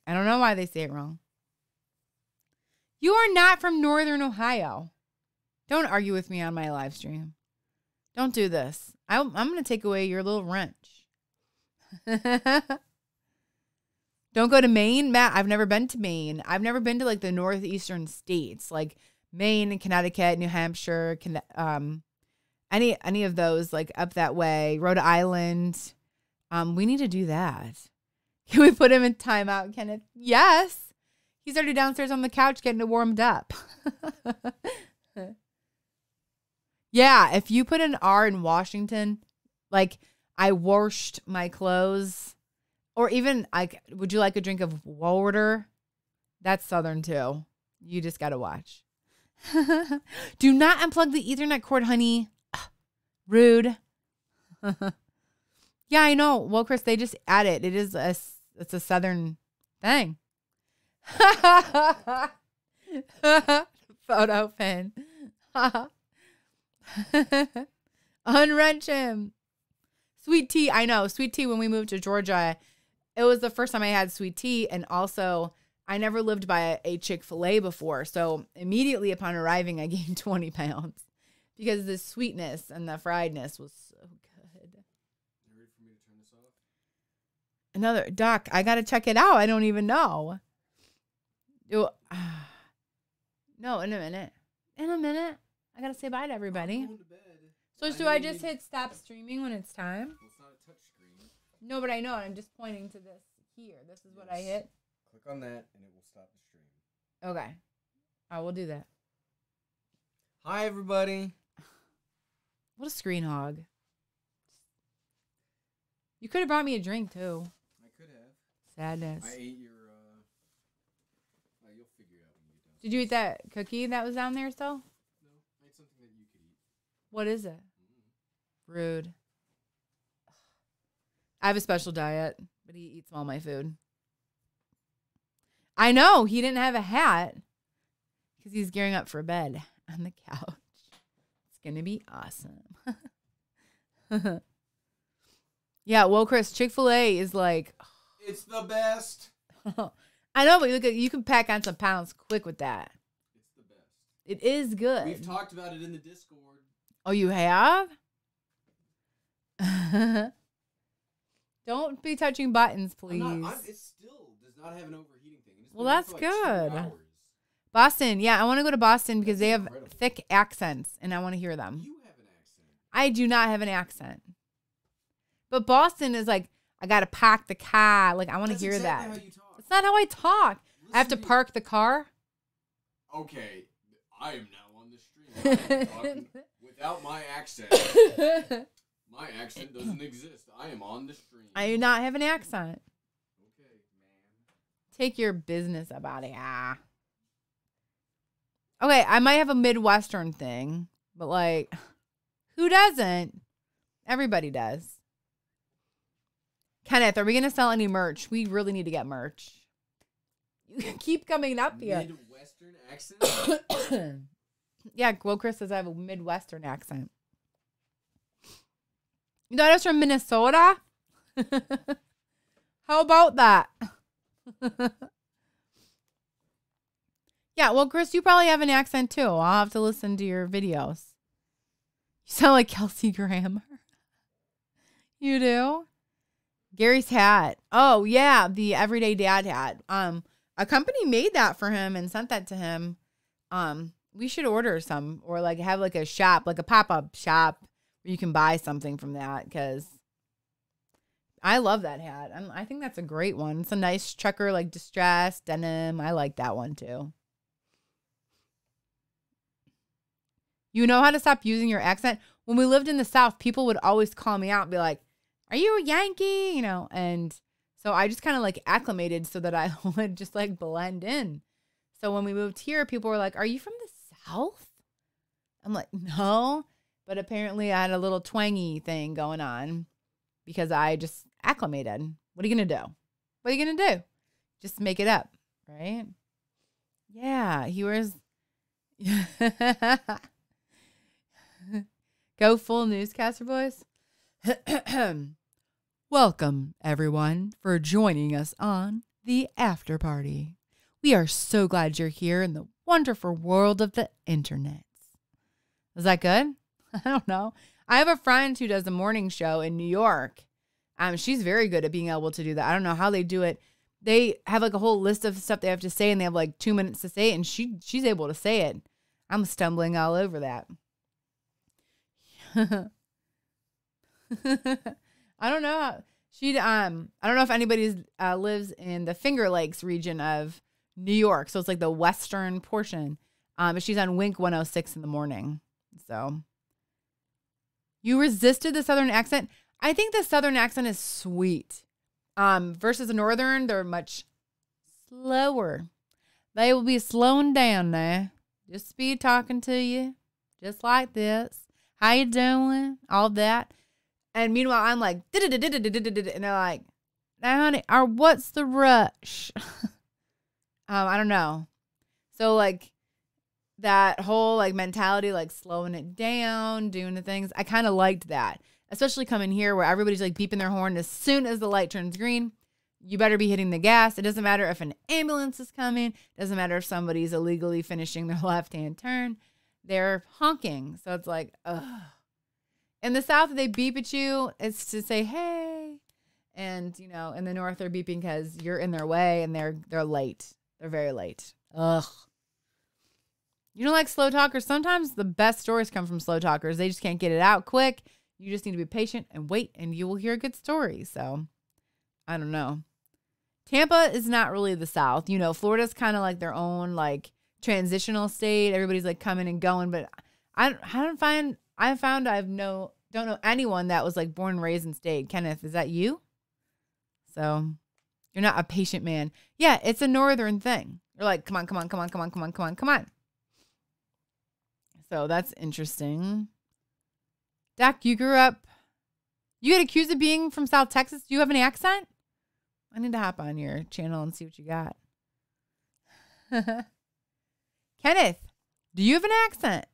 I don't know why they say it wrong. You are not from Northern Ohio. Don't argue with me on my live stream. Don't do this. I'm going to take away your little wrench. Don't go to Maine, Matt. I've never been to Maine. I've never been to like the northeastern states, like Maine and Connecticut, New Hampshire, any of those, like up that way, Rhode Island. We need to do that. Can we put him in timeout, Kenneth? Yes. He's already downstairs on the couch getting it warmed up. Yeah, if you put an R in Washington, like I washed my clothes. Or even, like, would you like a drink of water? That's Southern, too. You just got to watch. Do not unplug the Ethernet cord, honey. Rude. Yeah, I know. Well, Chris, they just add it. It's a Southern thing. Photo pin. Unwrench him. Sweet tea. I know. Sweet tea when we moved to Georgia. It was the first time I had sweet tea, and also I never lived by a Chick-fil-A before. So immediately upon arriving, I gained 20 pounds because the sweetness and the friedness was so good. You ready for me to turn this off? Another Doc, I gotta check it out. I don't even know. No, in a minute. In a minute, I gotta say bye to everybody. I'm going to bed. So do I just hit stop streaming when it's time? Well, it's not a touch screen. No, but I know. I'm just pointing to this here. This is what I hit. Click on that, and it will stop the stream. Okay. I will do that. Hi, everybody. What a screen hog. You could have brought me a drink, too. I could have. Sadness. I ate your, you'll figure it out when you get done. Did you eat that cookie that was down there still? No, I ate something that you could eat. What is it? Rude. I have a special diet, but he eats all my food. I know. He didn't have a hat because he's gearing up for bed on the couch. It's going to be awesome. Yeah, well, Chris, Chick-fil-A is like... It's the best. I know, but look at you can pack on some pounds quick with that. It's the best. It is good. We've talked about it in the Discord. Oh, you have? Don't be touching buttons, please. It still does not have an overheating thing. Well, that's for good. 2 hours. Boston. Yeah, I want to go to Boston because they have incredible. thick accents, and I want to hear them. You have an accent. I do not have an accent. But Boston is like, I got to park the car. Like, I want to hear exactly that. How you talk. It's not how I talk. I have to Listen to park the car. Okay, I am now on the stream. I am talking without my accent. My accent doesn't exist. I am on the stream. I do not have an accent. Okay, man. Take your business about it. Ah. Okay, I might have a Midwestern thing, but like, who doesn't? Everybody does. Kenneth, are we going to sell any merch? We really need to get merch. You keep coming up here. Midwestern accent? Yeah, well, Chris says I have a Midwestern accent. You thought I was from Minnesota? How about that? Yeah, well, Chris, you probably have an accent too. I'll have to listen to your videos. You sound like Kelsey Grammer. You do? Gary's hat. Oh, yeah, the Everyday Dad hat. A company made that for him and sent that to him. We should order some or like have like a shop, like a pop-up shop where you can buy something from that because I love that hat. I think that's a great one. It's a nice trucker, like distressed denim. I like that one too. You know how to stop using your accent? When we lived in the South, people would always call me out and be like, are you a Yankee? You know, and so I just kind of like acclimated so that I would just like blend in. So when we moved here, people were like, are you from the South? I'm like, no. But apparently I had a little twangy thing going on because I just acclimated. What are you going to do? What are you going to do? Just make it up, right? Yeah, he wears... Go full newscaster voice. Welcome, everyone, for joining us on the after party. We are so glad you're here in the wonderful world of the internet. Was that good? I don't know. I have a friend who does the morning show in New York. She's very good at being able to do that. I don't know how they do it. They have like a whole list of stuff they have to say, and they have like 2 minutes to say it, and she's able to say it. I'm stumbling all over that. I don't know. I don't know if anybody lives in the Finger Lakes region of New York. So it's like the western portion. But she's on Wink 106 in the morning. So you resisted the Southern accent. I think the Southern accent is sweet. Versus the Northern, they're much slower. They will be slowing down now. Just be talking to you. Just like this. How you doing? All that. And meanwhile, I'm like, and they're like, now, honey, or what's the rush? I don't know. So like that whole like mentality, like slowing it down, doing the things. I kind of liked that, especially coming here where everybody's like beeping their horn as soon as the light turns green. You better be hitting the gas. It doesn't matter if an ambulance is coming. It doesn't matter if somebody's illegally finishing their left-hand turn. They're honking. So it's like, ugh. In the South, they beep at you. It's to say, hey. And, you know, in the North, they're beeping because you're in their way and they're late. They're very late. Ugh. You don't like slow talkers? Sometimes the best stories come from slow talkers. They just can't get it out quick. You just need to be patient and wait, and you will hear a good story. So, I don't know. Tampa is not really the South. You know, Florida's kind of like their own, like, transitional state. Everybody's, like, coming and going. But I found I don't know anyone that was, like, born and raised and stayed. Kenneth, is that you? So, you're not a patient man. Yeah, it's a northern thing. You're like, come on, come on, come on, come on, come on, come on, come on. So, that's interesting. Dak, you get accused of being from South Texas. Do you have an accent? I need to hop on your channel and see what you got. Kenneth, do you have an accent?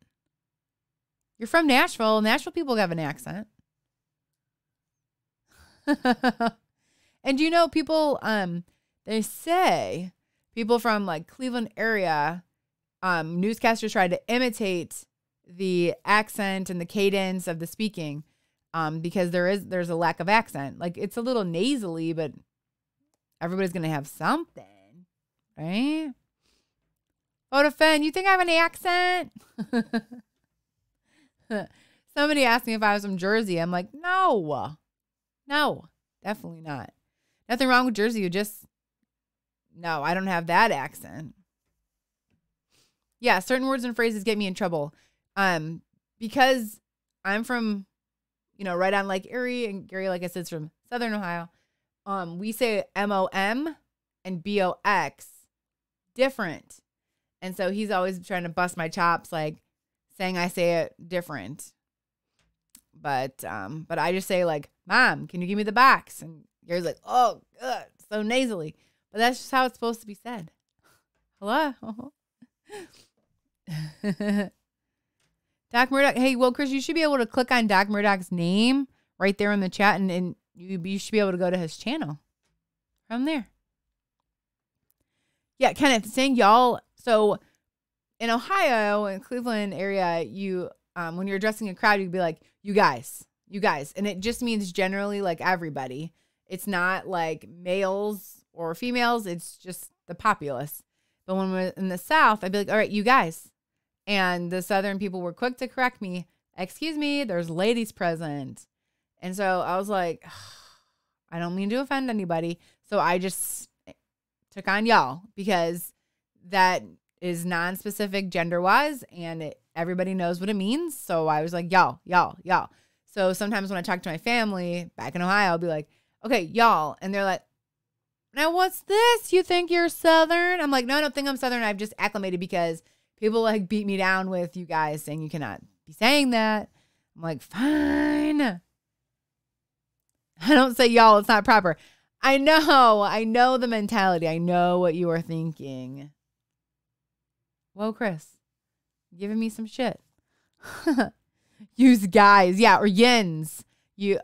You're from Nashville. Nashville people have an accent. And you know, people, they say people from like Cleveland area, newscasters try to imitate the accent and the cadence of the speaking, because there's a lack of accent. Like it's a little nasally, but everybody's gonna have something, right? Odafen, you think I have an accent? Somebody asked me if I was from Jersey. I'm like, no, definitely not. Nothing wrong with Jersey. No, I don't have that accent. Yeah, certain words and phrases get me in trouble. Because I'm from, you know, right on Lake Erie, and Gary, like I said, is from Southern Ohio. We say MOM and BOX different. And so he's always trying to bust my chops, like saying I say it different. But I just say like, Mom, can you give me the box? And Gary's like, oh, good, so nasally. But that's just how it's supposed to be said. Hello? Doc Murdoch. Hey, well, Chris, you should be able to click on Doc Murdoch's name right there in the chat, and you should be able to go to his channel from there. Yeah, Kenneth, saying y'all. So in Ohio and Cleveland area, you when you're addressing a crowd, you'd be like, you guys. And it just means generally like everybody. It's not like males or females. It's just the populace. But when we're in the South, I'd be like, all right, you guys. And the Southern people were quick to correct me. Excuse me, there's ladies present. And so I was like, I don't mean to offend anybody. So I just took on y'all because that is non-specific gender-wise, and everybody knows what it means. So I was like, y'all. So sometimes when I talk to my family back in Ohio, I'll be like, okay, y'all. And they're like, now what's this? You think you're Southern? I'm like, no, I don't think I'm Southern. I've just acclimated because people like beat me down with you guys saying you cannot be saying that. I'm like, fine. I don't say y'all. It's not proper. I know the mentality. I know what you are thinking. Whoa, Chris, giving me some shit. Use guys, yeah, or yins. You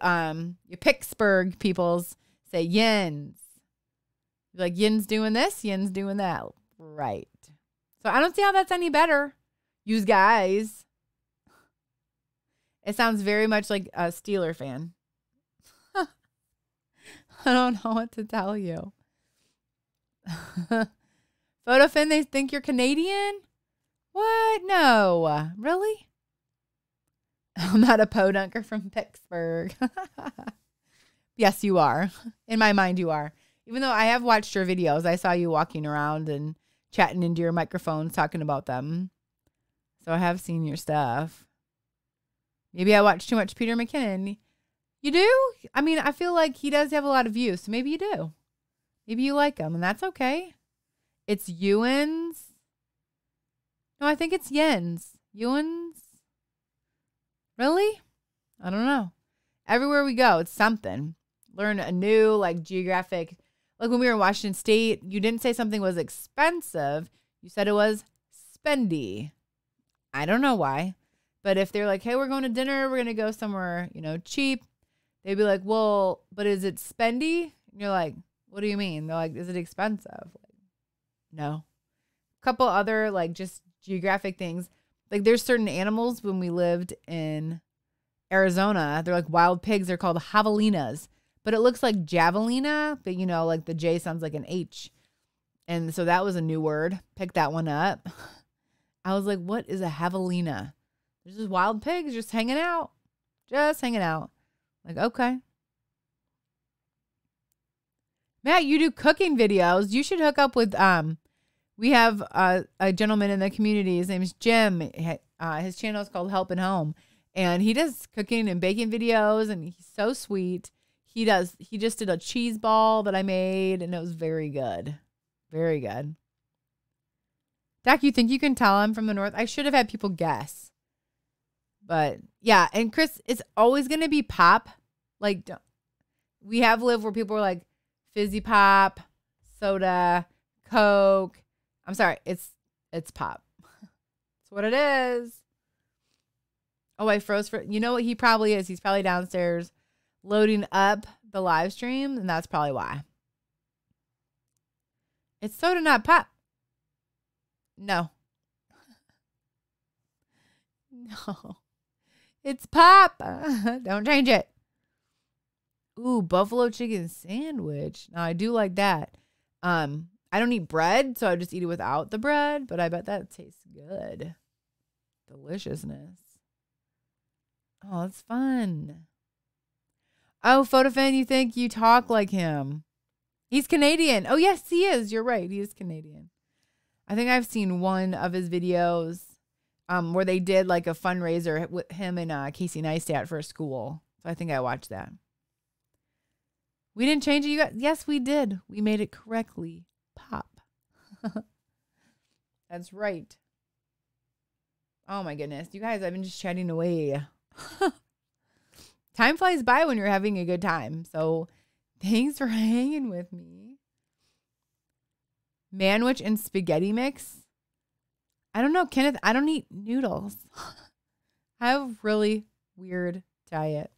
Pittsburgh peoples say yins. Like yins doing this, yins doing that, right? So I don't see how that's any better. Use guys. It sounds very much like a Steeler fan. I don't know what to tell you. Photofin, they think you're Canadian? What? No. Really? I'm not a podunker from Pittsburgh. Yes, you are. In my mind, you are. Even though I have watched your videos. I saw you walking around and chatting into your microphones, talking about them. So I have seen your stuff. Maybe I watch too much Peter McKinnon. You do? I mean, I feel like he does have a lot of views. So maybe you do. Maybe you like him, and that's okay. It's Ewans. No, I think it's Yens. Ewans? Really? I don't know. Everywhere we go, it's something. Learn a new, like, geographic. Like when we were in Washington State, you didn't say something was expensive. You said it was spendy. I don't know why. But if they're like, hey, we're going to dinner, we're going to go somewhere, cheap. They'd be like, well, but is it spendy? And you're like, what do you mean? They're like, is it expensive? Like, no. A couple other, like, just geographic things. Like, there's certain animals when we lived in Arizona. They're like wild pigs. They're called javelinas. But it looks like javelina. But, like the J sounds like an H. And so that was a new word. Pick that one up. I was like, what is a javelina? There's just wild pigs just hanging out. Just hanging out. Like, okay. Matt, you do cooking videos. You should hook up with, we have a gentleman in the community. His name is Jim. His channel is called Helping Home. And he does cooking and baking videos, and he's so sweet. He just did a cheese ball that I made, and it was very good. Very good. Dak, you think you can tell I'm from the north? I should have had people guess. But yeah, and Chris, it's always going to be pop. Like, we have lived where people were like fizzy pop, soda, Coke. I'm sorry, it's pop. It's what it is. Oh, I froze for, you know what he probably is? He's probably downstairs loading up the live stream, and that's probably why. It's soda, not pop. No. No. It's pop. Don't change it. Ooh, buffalo chicken sandwich. Now, I do like that. I don't eat bread, so I just eat it without the bread, but I bet that tastes good. Deliciousness. Oh, that's fun. Oh, Photofan, you think you talk like him? He's Canadian. Oh, yes, he is. You're right. He is Canadian. I think I've seen one of his videos where they did like a fundraiser with him and Casey Neistat for a school. So I think I watched that. We didn't change it, you guys. Yes, we did. We made it correctly. Pop. That's right. Oh, my goodness. You guys, I've been just chatting away. Time flies by when you're having a good time. So thanks for hanging with me. Manwich and spaghetti mix. I don't know, Kenneth. I don't eat noodles. I have a really weird diet.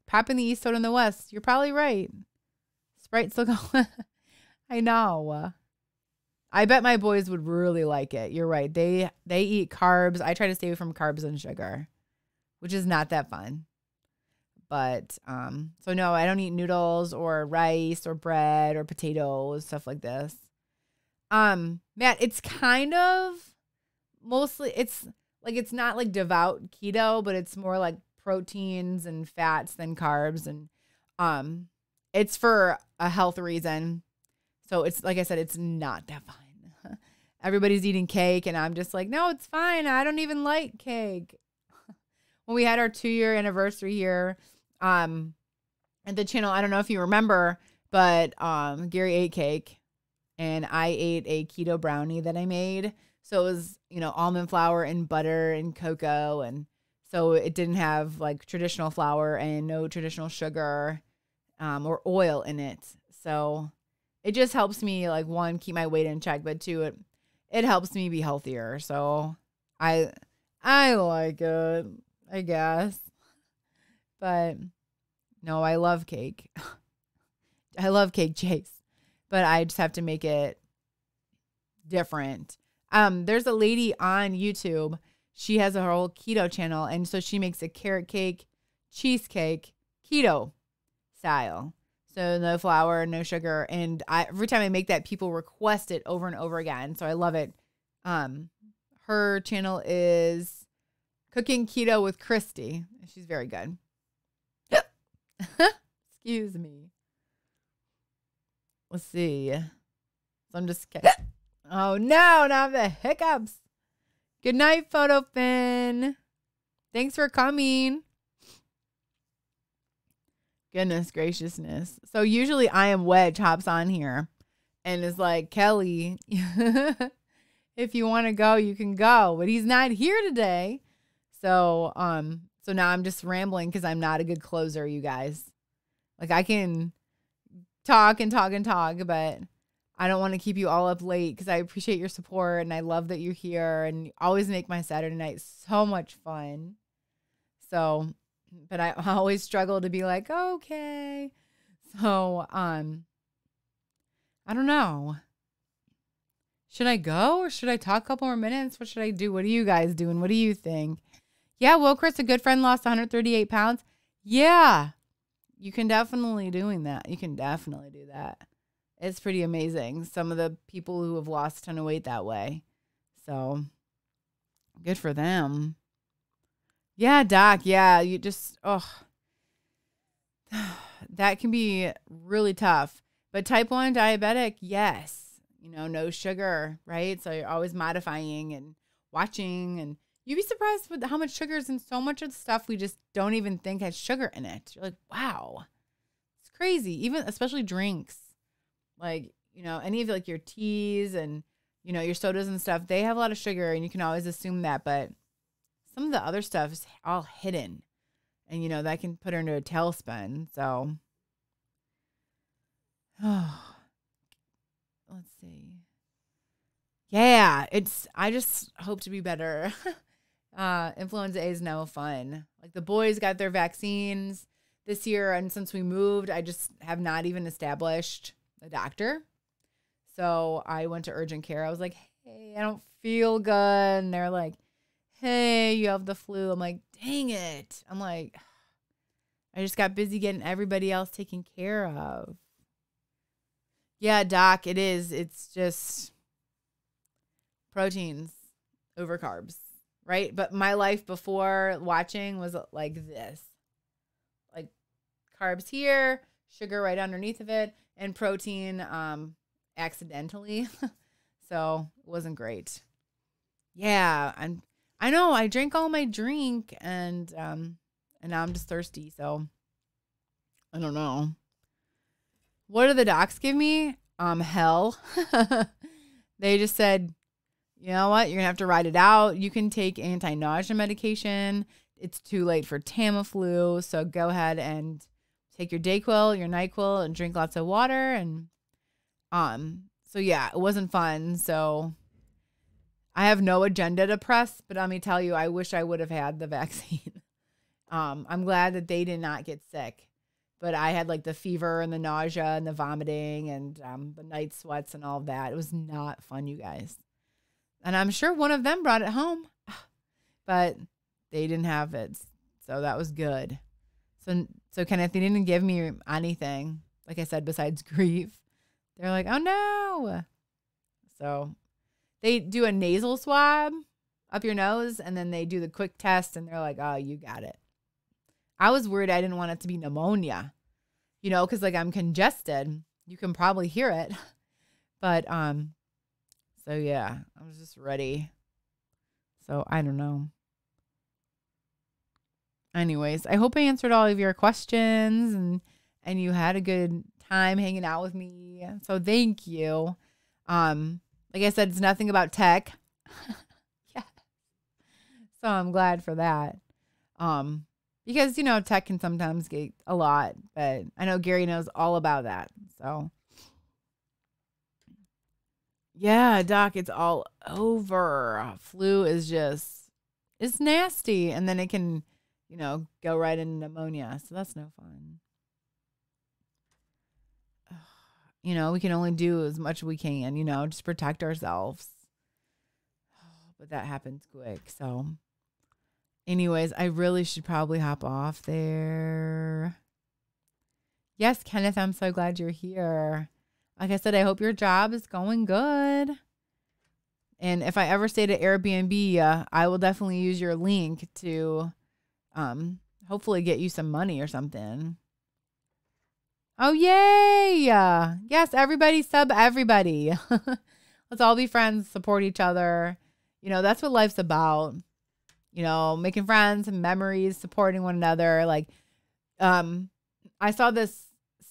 Pop in the east, soda in the west. You're probably right. Sprite still going. I know. I bet my boys would really like it. You're right. They eat carbs. I try to stay away from carbs and sugar, which is not that fun. But so no, I don't eat noodles or rice or bread or potatoes, stuff like this. Matt, it's kind of mostly, it's not like devout keto, but it's more like proteins and fats than carbs. And it's for a health reason. So it's, like I said, it's not that fun. everybody's eating cake and I'm just like, no, it's fine. I don't even like cake. When we had our 2-year anniversary here at the channel, I don't know if you remember, but Gary ate cake and I ate a keto brownie that I made. So it was, almond flour and butter and cocoa. And so it didn't have like traditional flour and no traditional sugar or oil in it. So it just helps me, like, one, keep my weight in check, but two, it helps me be healthier. So I like it, I guess. But no, I love cake. I love cake, Chase. But I just have to make it different. There's a lady on YouTube. She has a whole keto channel, and so she makes a carrot cake, cheesecake, keto style. So no flour, no sugar. And every time I make that, people request it over and over again. So I love it. Her channel is Cooking Keto with Christy. She's very good. Excuse me. Let's see. So I'm just kidding. Oh no, not the hiccups. Good night, Photo Fin. Thanks for coming. Goodness graciousness. So usually I Am Wedge hops on here and is like, Kelly, if you want to go, you can go. But he's not here today. So now I'm just rambling because I'm not a good closer, you guys. Like, I can talk and talk and talk, but I don't want to keep you all up late because I appreciate your support and I love that you're here and you always make my Saturday night so much fun. So, but I always struggle to be like, okay. So, I don't know. Should I go or should I talk a couple more minutes? What should I do? What are you guys doing? What do you think? Yeah, well, Chris, a good friend lost 138 pounds. Yeah, you can definitely doing that. You can definitely do that. It's pretty amazing. Some of the people who have lost a ton of weight that way. So good for them. Yeah, Doc. Yeah, you just, that can be really tough. But type 1 diabetic, yes. No sugar, right? So you're always modifying and watching. And you'd be surprised with how much sugar is in so much of the stuff we just don't even think has sugar in it. You're like, wow, it's crazy. Even, especially drinks. Like, any of like your teas and, your sodas and stuff, they have a lot of sugar and you can always assume that. But some of the other stuff is all hidden. And, that can put her into a tailspin. So, let's see. Yeah, I just hope to be better. Influenza A is no fun. Like, the boys got their vaccines this year. And since we moved, I just have not even established a doctor. So I went to urgent care. I was like, hey, I don't feel good. And they're like, hey, you have the flu. I'm like, dang it. I'm like, I just got busy getting everybody else taken care of. Yeah, Doc, it is. It's just proteins over carbs, right? But my life before watching was like this. Like, carbs here, sugar right underneath of it, and protein accidentally. So it wasn't great. Yeah, I know I drank all my drink and now I'm just thirsty. So I don't know. What do the docs give me? Hell. They just said, you know what? You're gonna have to ride it out. You can take anti-nausea medication. It's too late for Tamiflu, so go ahead and take your Dayquil, your NyQuil, and drink lots of water. And so yeah, it wasn't fun. So I have no agenda to press, but let me tell you, I wish I would have had the vaccine. I'm glad that they did not get sick, but I had like the fever and the nausea and the vomiting and the night sweats and all of that. It was not fun, you guys. And I'm sure one of them brought it home, but they didn't have it. So that was good. So Kenneth, they didn't give me anything, like I said, besides grief. They're like, oh no. So they do a nasal swab up your nose and then they do the quick test and they're like, oh, you got it. I was worried I didn't want it to be pneumonia, because like I'm congested. You can probably hear it. But so So yeah, I was just ready. So I don't know. Anyways, I hope I answered all of your questions and you had a good time hanging out with me. So thank you. Like I said, it's nothing about tech. Yeah. So I'm glad for that. Because tech can sometimes get a lot, but I know Gary knows all about that. So yeah, Doc, it's all over. Flu is it's nasty, and then it can, go right into pneumonia. So that's no fun. We can only do as much as we can, just protect ourselves. But that happens quick. So anyways, I really should probably hop off there. Yes, Kenneth, I'm so glad you're here. Like I said, I hope your job is going good. And if I ever stay at Airbnb, I will definitely use your link to hopefully get you some money or something. Oh, yay. Yes, everybody sub everybody. Let's all be friends, support each other. That's what life's about. Making friends and memories, supporting one another. Like, I saw this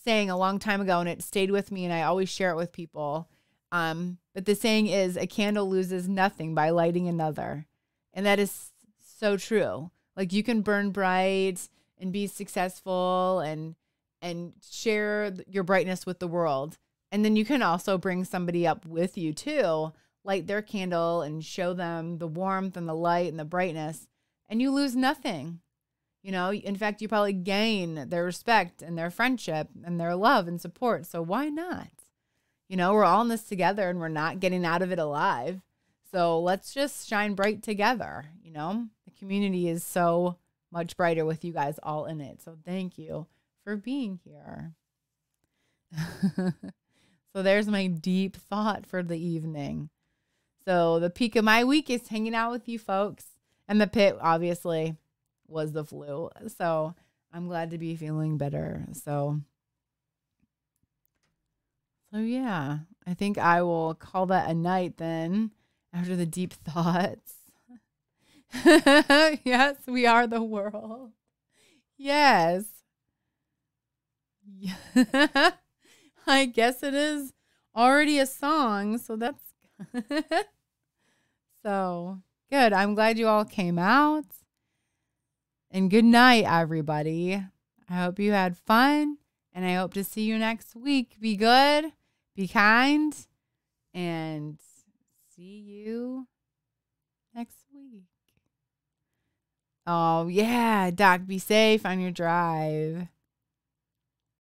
saying a long time ago and it stayed with me and I always share it with people. But the saying is, a candle loses nothing by lighting another. And that is so true. Like, you can burn bright and be successful and share your brightness with the world. And then you can also bring somebody up with you too, light their candle and show them the warmth and the light and the brightness. And you lose nothing. In fact, you probably gain their respect and their friendship and their love and support. So why not? We're all in this together and we're not getting out of it alive. So let's just shine bright together. The community is so much brighter with you guys all in it. So thank you for being here. So there's my deep thought for the evening. So the peak of my week is hanging out with you folks. And the pit, obviously, was the flu. So I'm glad to be feeling better. So yeah, I think I will call that a night then after the deep thoughts. Yes, we are the world. Yes. Yeah. I guess it is already a song. So that's so good. I'm glad you all came out. And good night, everybody. I hope you had fun. And I hope to see you next week. Be good. Be kind. And see you next week. Oh, yeah. Doc, be safe on your drive.